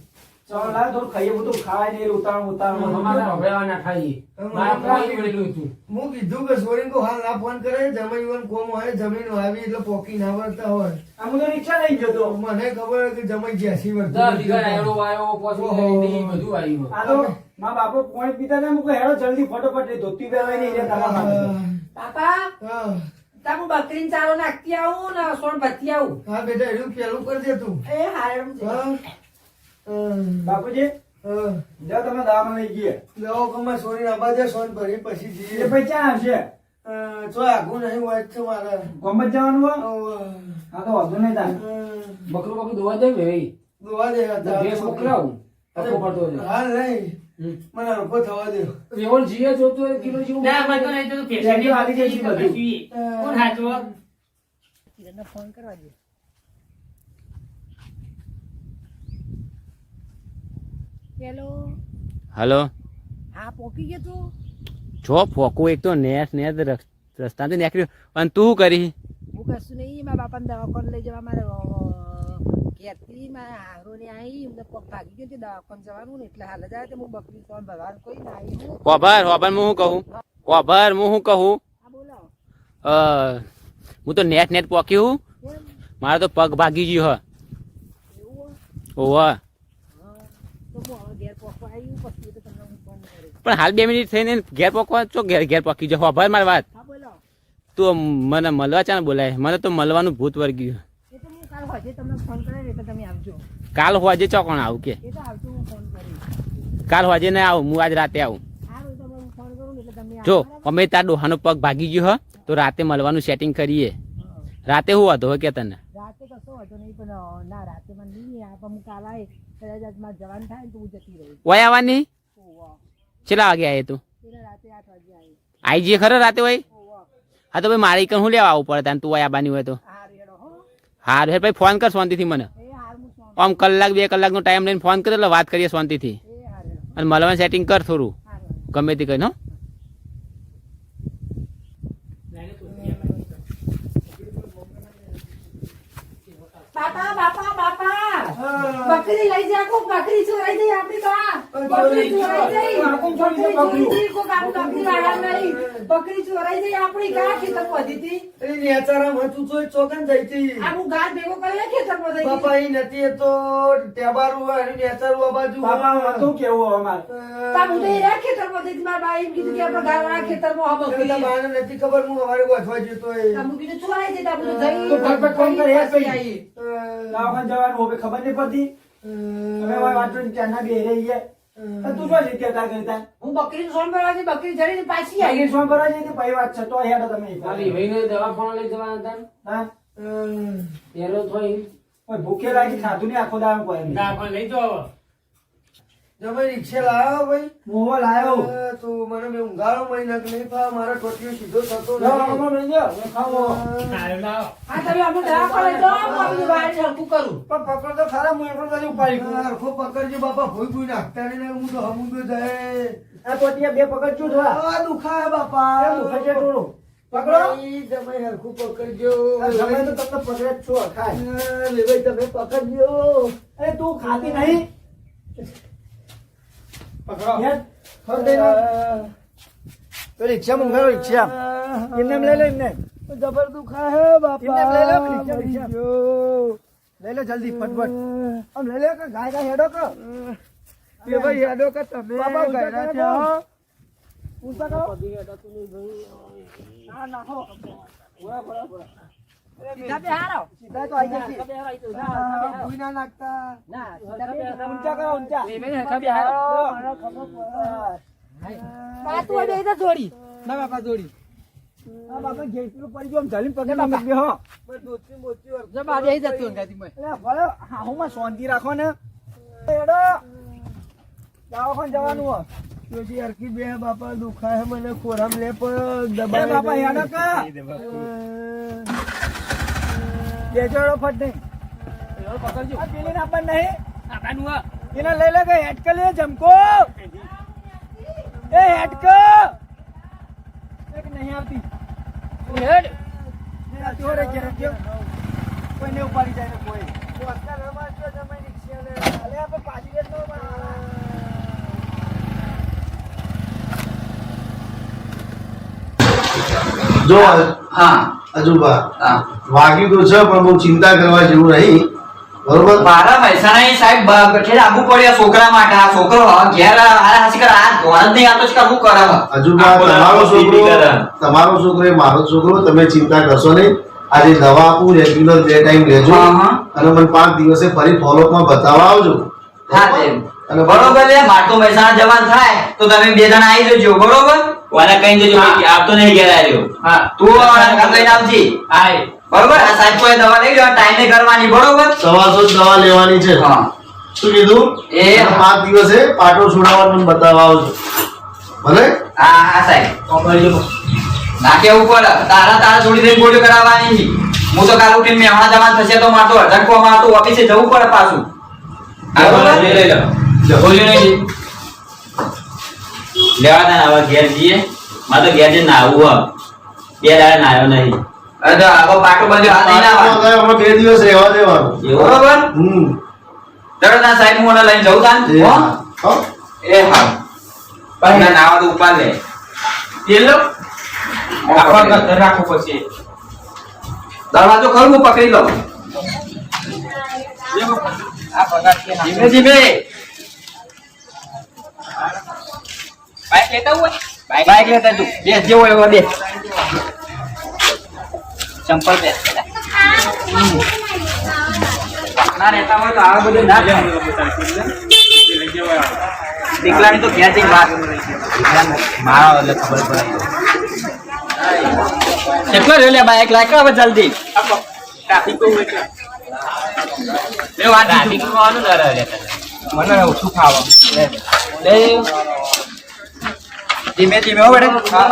ચવાનું લાવ થોડું ખાઈએ બધું ખાવાય નહીં ઉતારણ અમારે હવડાવા ના ખાઈએ મારા પોઈ મળેલું હતું હું કીધું કે સોરી કો હાલ ના ફોન કરે જમાઈ વન કોમ હોય જમીન આવી એટલે પોકી ના વળતા હોય. આમ તો રિક્ષા લઈ જતો. મને ખબર કે જમાઈ જ્યાંસી 10 વીઘા રાયડો વાયો પછી નહીં બધું આવ્યું આ તો મારા બાપુ પોઈન્ટ પીતા હતા મૂકો હેડો જલ્દી ફટોફટ એ ધોતી પહેરવાય નહીં એટલે તમારા માટે. પાપા તારું બકરીને ચારો નાખતી આવું ને સોન ભરતી આવું. હા બેટા એનું પેલું કરી દે તું. એ હારું છે. બાપુજી હા જાઓ તમે દવામાં લઈ ગયા. દવા કમા સોરી ના દે સોન ભરી પછી એ જઈએ. પછી ક્યાં આવશે? તો આગું નહીં હોય છે મારે. ગોમત જવાનું હોય? અ, હા તો વાંધો નહીં તાર. બકરું બકરું દોવા દે ભાઈ દોવા દે હતા. ગેસ મોકલાવું હડકો પડતો હોય હાલ નહીં મને હરકો થવા દે. વેવણ જીએ જોતો હોય કિલો જેવું ના મને તો નહીં તો પેશન્ટ બેંકો આવી જાય છે બધું. કોણ હાચવો? કિરણને ફોન કરવા દે. હેલો હલો હા પોકી ગયો તું. જો ફોકું એક તો નેટ રસ્તા તો નીકળ્યો અને તું શું કરી હું કશું નહીં મારા બાપાને દવાખાને લઈ જવા મારે ઘેરથી મારા હારોને આવી એમને પગ ભાગી ગયો છે દવાખાને જવાનું ને એટલે હાલ જ આવે તો હું બકરી ફોન ભરવાનું કોઈ ના આવી હું. હોભર હોભર હું શું કહું હોભર હું શું કહું હા બોલો હું તો નેટ પોક્યું કેમ મારો તો પગ ભાગી ગયો હ એવું ઓવા તો હું હવે ઘેર પોકવા આવી પછી તો તમને હું ફોન કરું. પણ હાલ 2 મિનિટ થઈને ઘેર પોકવા ચો ઘેર પોકી જાય હોભર મારી વાત હા બોલો તું મને મળવા ચાને બોલાય મને તો મળવાનું ભૂત વર્ગ્યું એ તો હું કાલ હોજે તમને ફોન કરે એટલે તમે આવજો. કાલ હોજે ચોકણ આવું કે એ તો આવજો હું ફોન કરીશ. કાલ હોજે ને આવું હું આજ રાતે આવું સારું તમને હું ફોન કરું ને એટલે તમે જો આવજો બરાબર? અમે તાર ડોહાનો પગ ભાગી ગયો હ તો રાતે મળવાનું સેટિંગ કરીએ રાતે હું હતો કે તને રાતે કશો વાંધો નહીં પણ ના રાતે મને નહીં આ પણ હું કાલ આવે કદાચ આજ મારે જવાનું થાય ને તો હું જતી રહીશ. ઓય આવવાની ઓવા કેટલા વાગે આવે તું એટલે રાતે 8 વાગે આવી. આઈ જઈએ ખરો રાતે હોય ઓવા હા તો ભાઈ મારે કણ હું લેવા આવવું પડે તાન તું ઓય આવવાની હોય તો હા રેડો હો. હા રે ભાઈ ફોન કર શાંતિથી મને એ હાર હું ફોન આમ કલાક 2 કલાકનો ટાઈમ લઈને ફોન કરે એટલે વાત કરીએ શાંતિથી એ હાર રેડો અને મળવાનું સેટિંગ કર થોડું હાર રેડો. ગમે તે કહીને હો બાપા બાપા બાપા બકરી લઈ જા કો બકરી ચોરાઈ ગઈ આપણી બા બકરી ચોરાઈ ગઈ બકરી ચોરાઈ ગઈ કો કાબુ બકરી વાળા નહીં બકરી ચોરાઈ ગઈ આપણી ગા ખેતર પધી હતી એ નેચારામાં તું તો ચોકન જઈ હતી. આ હું ગાર ભેગો કરી ખેતર પધી બાપા ઈ નથી એ તો ટેબારું હોય અને નેચારું આ બાજુ બાપા હતું કેવું અમારે? તા હું તો એ ખેતર પધી હતી મારા બાઈ કીધું કે આપણે ગાર વાળા ખેતરમાં હો બકરી એટલે બાને નથી ખબર હું અમારે ગોઠવા જતો એ. તા હું કીધું ચોરાઈ ગઈ તા બધું જઈ તો ફટફટ ફોન કર યાર પછી ભાઈ. આવી. દવાખાને જવાનું હવે ખબર નહીં પડતી. હવે હવે વાંચો ને ત્યાંના બે રહી ગયા. તો તું શું જગ્યા તાર કરતા? હું બકરીનું સોન ભરવા જઈ બકરી જઈને પાછી આવી. આઈ ફોન કરવા જઈ હતી પછી વાત છે તો હેડો તમે મારી ભાઈને દવાખાને લઈ જવાના હતા હા પેલો થોઈ કોઈ ભૂખે લાગી ખાધું નહીં આખો દાડો કોઈ નહીં. ના પણ લઈ જાઓ. તમે રિક્ષા લાવો ભાઈ. મોહો લાયો. તો મને મેં ઊંઘાડો મહિના કે નહીં ફાવે. મારો ટોટિયો સીધો થતો લાવો, નથી. આમાં લઈ જાઓ, હવે ખાવો. સારું લાવો. હા તમે અમને દવાખાને લઈ જાઓ હું આપણી વાળ હરખું કરું. પણ પકડ તો ખરા હું એકલો નથી ઉપાડી ગયો. હરખો પકડજો બાપા ભૂઈ ભૂઈ નાખતા નહીં ને હું તો હમું જાય. આ તો ત્યાં બે પકડજો થોડા. આ દુખાય બાપા. એમ દુખે છે થોડું. પકડો. ઈ તમે હરખું પકડજો. આ સમય તો તમને પકડે જ છો ખાય. લેવાઈ તમે પકડજો. અરે તું ખાતી નહીં? તો રિક્ષા મંગાવો રિક્ષા એમને લઈ લો એમને જબર દુખા હે બાપા એમને લઈ લો રિક્ષા લઈ લો જલ્દી ફટફટ આમ લઈ લો કે ગાય હેડો કે એ ભાઈ હેડો કે તમે બાપા ગાયરા છે હો ઊંચા કરો ના ના હો સીધા બે હારો સીધા તો આઈ જશે ભૂઈ ના નાખતા ના ઊંચા કરો ઊંચા બે હારો મારો ખબર પાતું દે તો જોડી ના બાપા જોડી આ બાપા ઘેટલું પડી ગયો જલીમ પગે ના મત હો બસ દોસ્તી મોચી વર જબા દે જતું અંગાતી મે એટલે ભલે હા હું માં શાંતિ રાખો ને એડો જાવ કોણ જવાનું હો જોજી અરકી બે બાપા દુખાય મને ખોરામ લે પણ દબા બાપા યાડો કા બેજોડો ફટ નહીં પકડજો આ પેલી ના પણ નહીં આનું આ એને લઈ લે કે હેટકે લે જમકો એ હેટકો એક નહીં આવતી હેડ નહીં આવતી હો રે કે રખ્યો કોઈ ને ઉપાડી જાય ને કોઈ તો અત્યારે રમાડજો તમે રિક્ષા લે અલે આપણે પાછી જ નો જો હા અજુબા વાગ્યું તો છે પણ બહુ ચિંતા કરવા જેવું નહીં બરોબર મારા મહેસાણા સાહેબ ગઠેડ આબુ પડ્યા છોકરા માટે આ છોકરો ઘેર હાસી કર આ ધોરણ જ નહીં આવતો છે કે હું કરાવ અજુબા તમારો છોકરો એ મારો છોકરો તમે ચિંતા કરશો નહીં આજે દવા આપું રેગ્યુલર 2 ટાઈમ લેજો અને મને 5 દિવસે ફરી ફોલોઅપ માં બતાવવા આવજો હા અને બરોબર લે માર તો મહેસાણા જવાન થાય તો તમે બે જણા આવી જજો બરોબર વાલા કઈ દેજો આપતો નહીં ઘેર આવ્યો હા તું વાળા લઈને આવજી હાય બરોબર આ સાહેબ કોઈ દવા લઈ લો ટાઈમે કરવાની બરોબર સવાસો જ દવા લેવાની છે હા શું કીધું એ 5 દિવસે પાટો છોડાવવા મને બતાવવા આવજો ભલે હા હા સાહેબ ના કેવું પડે તારા જોડી દઈને ગોળીઓ કરાવવાની હું તો કાલ ઉઠીને મેહણા જવાન થશે તો મારતો અડધકો મારતો ઓફિસે જવું પડે પાછું લઈ લો બોલ્યો નહીં લેવા તા હવે ઘેર જઈએ માં તો ઘેર જઈને નાવું હ 2 દાડા નાયો નહીં અરે હવે પાટો બંધ હાથ નહીં નાવા હમણાં 2 દિવસ રહેવા દેવાનું બરોબર હમ સાહેબ હું ઓને લઈને જઉં તાન હો હો એ હા પણ નાવા તો ઉપાડ લે તેલ લો આપણ ઘર રાખો પછી દરવાજો ખોલ હું પકડી લઉં આ પગાર કે ધીમે ધીમે બાઈક લેતા હોય બાઈક લેતા તું બેસ જેવો એવો બે ચંપલ પહેર ના રહેતા હોય તો આ બધું ના થાય દીકલાની તો ઘેર જઈને વાત મારા એટલે ખબર પડે કેટલો રહ્યો લે બાઈક લાય હવે જલ્દી ટ્રાફિક બહુ એટલે લે વાત ટ્રાફિક નું ડર લે મને ઓછું ખાવા લે ધીમે ધીમે હો બેટા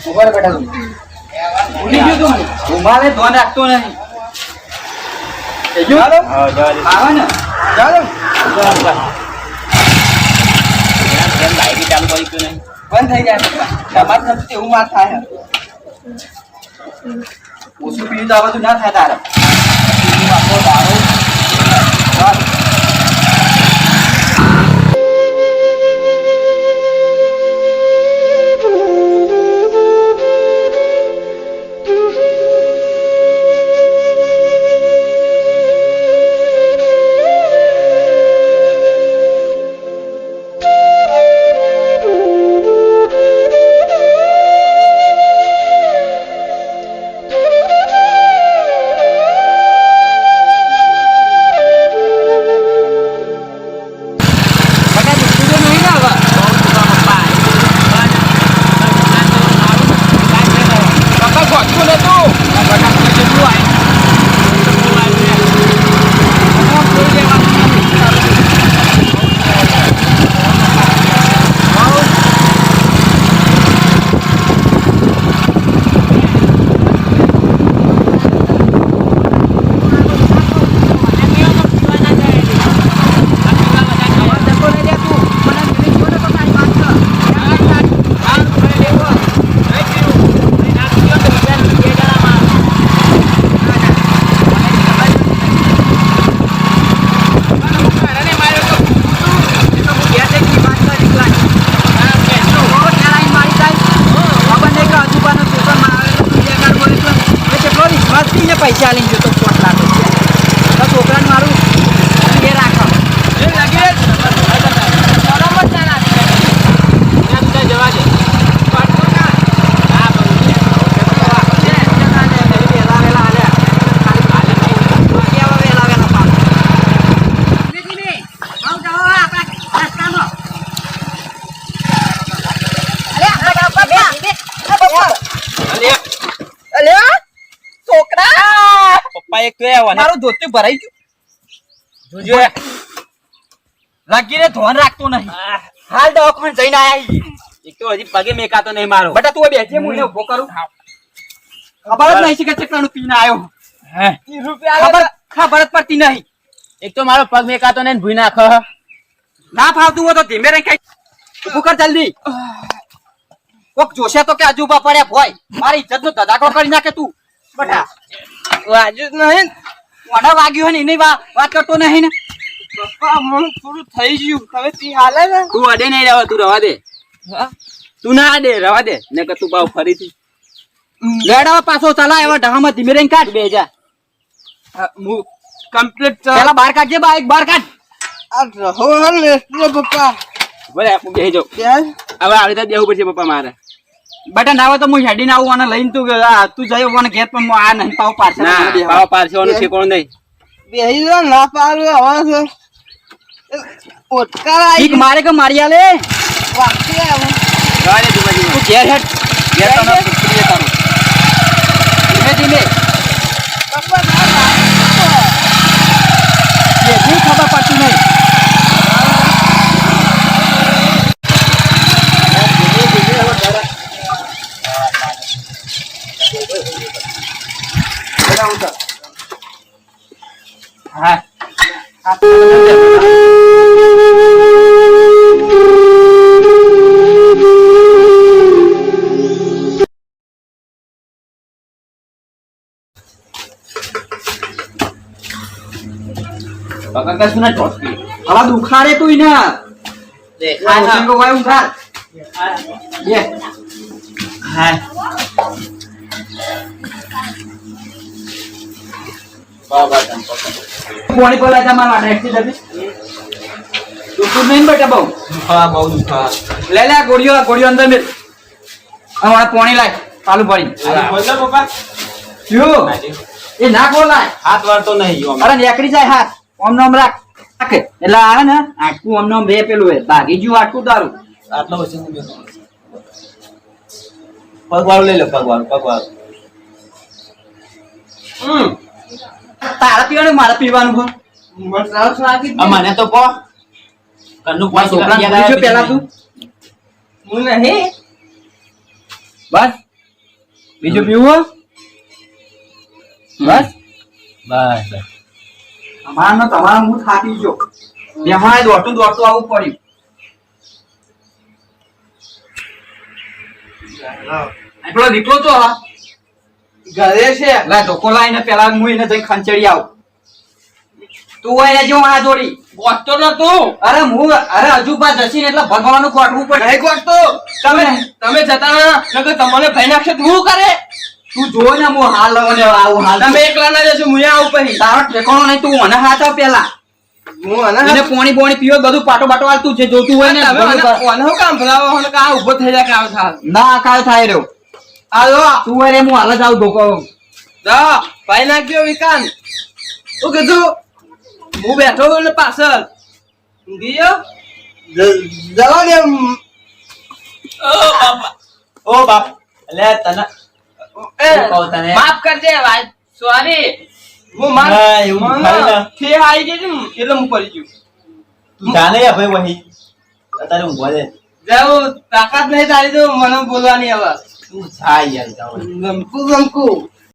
ઉપર બેટા ભૂલી ગયો તું ઉમાલે ધોન રાખતો નહીં ચાલો હા જવા દે આવે ને ચાલો બાઈક ચાલુ કરી કે નહીં બંધ થઈ જાય તમારે નથી એવું વાત થાય ઓછું પીવું તો આ બધું ના થાય તારે પૈસા આલીને ગયો તો 5 લાખ રૂપિયા. તો છોકરાને મારું એ રાખો જવા દે પપ્પા એક તો આવવાના મારું ધોતી ભરાઈ ગયું જોજો લાગી રે ધોન રાખતો નહીં હાલ દવાખાને જઈને આયા એક તો હજી પગે મેકાતો નહીં મારો બેટા તું બેસજે હું એને ઉભો કરું ખબર જ નહીં છે કે કેટલાનું પીને આવ્યો હે ખબર જ પડતી નહીં એક તો મારો પગ મેકાતો નહીં ભૂઈ નાખો ના ફાવતું હોય તો ધીમે રહી કઈ ઉભું કર જલ્દી કોક જોશે તો કે અજુબા પડ્યા ભોય મારી ઇજ્જત નો ધડાકો કરી નાખે તું બેટા વાજુ જ નહીં વાડા વાગ્યું હોય ને એની વાત કરતો નહીં ને પપ્પા મને થોડું થઈ ગયું તમે પી હાલે ને તું અડે નહીં રહેવા તું રવા દે તું ના અડે રવા દે ને કે તું બાવ ફરીથી લેડાવા પાછો ચલા એવા ઢામાં ધીમે રહીને કાઢ બે જા હું કમ્પ્લીટ પેલા બહાર કાઢજે બાઈક બહાર કાઢ આ રહો હાલે પપ્પા ભલે હું બેહી જાઉં ક્યાં હવે આવી રીતે બેહવું પડશે પપ્પા મારે બેટા ના હોય તો હું હેડીને આવું અને લઈને તું જયો મને ઘેર પણ આ નહીં પાવ પાછળ ના પાવા પારસેવાનું ઠેકોણ નહીં બેહી જો ના પાડું હવે ઓટકાર ઠીક મારે કે મારી આલે વાકી આવે રવા દે ધીમે ધીમે તું ઘેર હેડ ઘેર તને પુત્રીએ તારું ધીમે ધીમે પપ્પા ના એટલી ખબર પડતી નહીં હા પગ કશું ના ટોચકી હવે દુખાડે તું ને આ વાય ઉઠા બે હા કોણી બોલાય તમારા માટે એક્સિડન્ટ તું નહીં બેટા બહુ હા બહુ દુખા લે લે ગોળીઓ અંદર મેલ અમારે પોણી લાય ચાલુ પડી પપ્પા શું એ ના ખોલાય હાથ વાળતો નહીં અરે નીકળી જાય હાથ ઓમ નોમ રાખે એટલે આવે ને આટકું ઓમ નોમ બે પેલું હે ભાગી ગયું આટકું તારું આટલો વચ્ચે પગ વાળું લઈ લો પગ વાળું તારા પીવાનું મારે પીવાનું છે મને તો કહો કન્નું મારા છોકરાને પૂછ્યું પેલા તું હું નહીં બસ બીજું પીવું બસ બસ તમારા હું થાકી ગયો બેહાય દોડતું આવવું પડ્યું પેલો દીકરો તો હા ઘરે છે લા ધોકો લાઈને પેલા હું એને જઈને ખંચેડી આવું તું હોય જો આ જોડી ગોતતો નતો અરે અજુબા જસીને એટલે ભગવાનનું ખોટવું પડે નહીં ગોતતો તમે જતા ના નકર તમને ભાઈ નાખશે તો હું કરે તું જો ને હું હાલ લવને આવું હાલ તમે એકલા ના જશો હું આવું પછી તારો ઠેકાણો નહીં તું મને હાથ આવ પેલા હું આના એને પોણી પીવો બધું પાટો હાલ તું જે જોતું હોય ને બધું કર. હું કામ ભલાવો હું કા ઉભો થઈ જાય કામ થાય ના કાલ થાય રહ્યો આલો તું હોય રે હું હાલ જ આવું ધોકો દા ભાઈ નાખ્યો વિકાન શું કીધું હું બેઠો હતો ને પાછળ ગયો જવા દે ઓ બાપ એટલે તને કહું તને માફ કરજે ભાઈ સોરી હું માર ના, એવું થાય ને. થી આવી ગઈ હતી ને, એટલે હું પડી ગયો તું જાને યા ભાઈ વહી અત્યારે ઊંઘવા દે જાઉં તાકાત નહીં તારી તો મને બોલવાની હવે તું જા યાર જાઓ ગમકું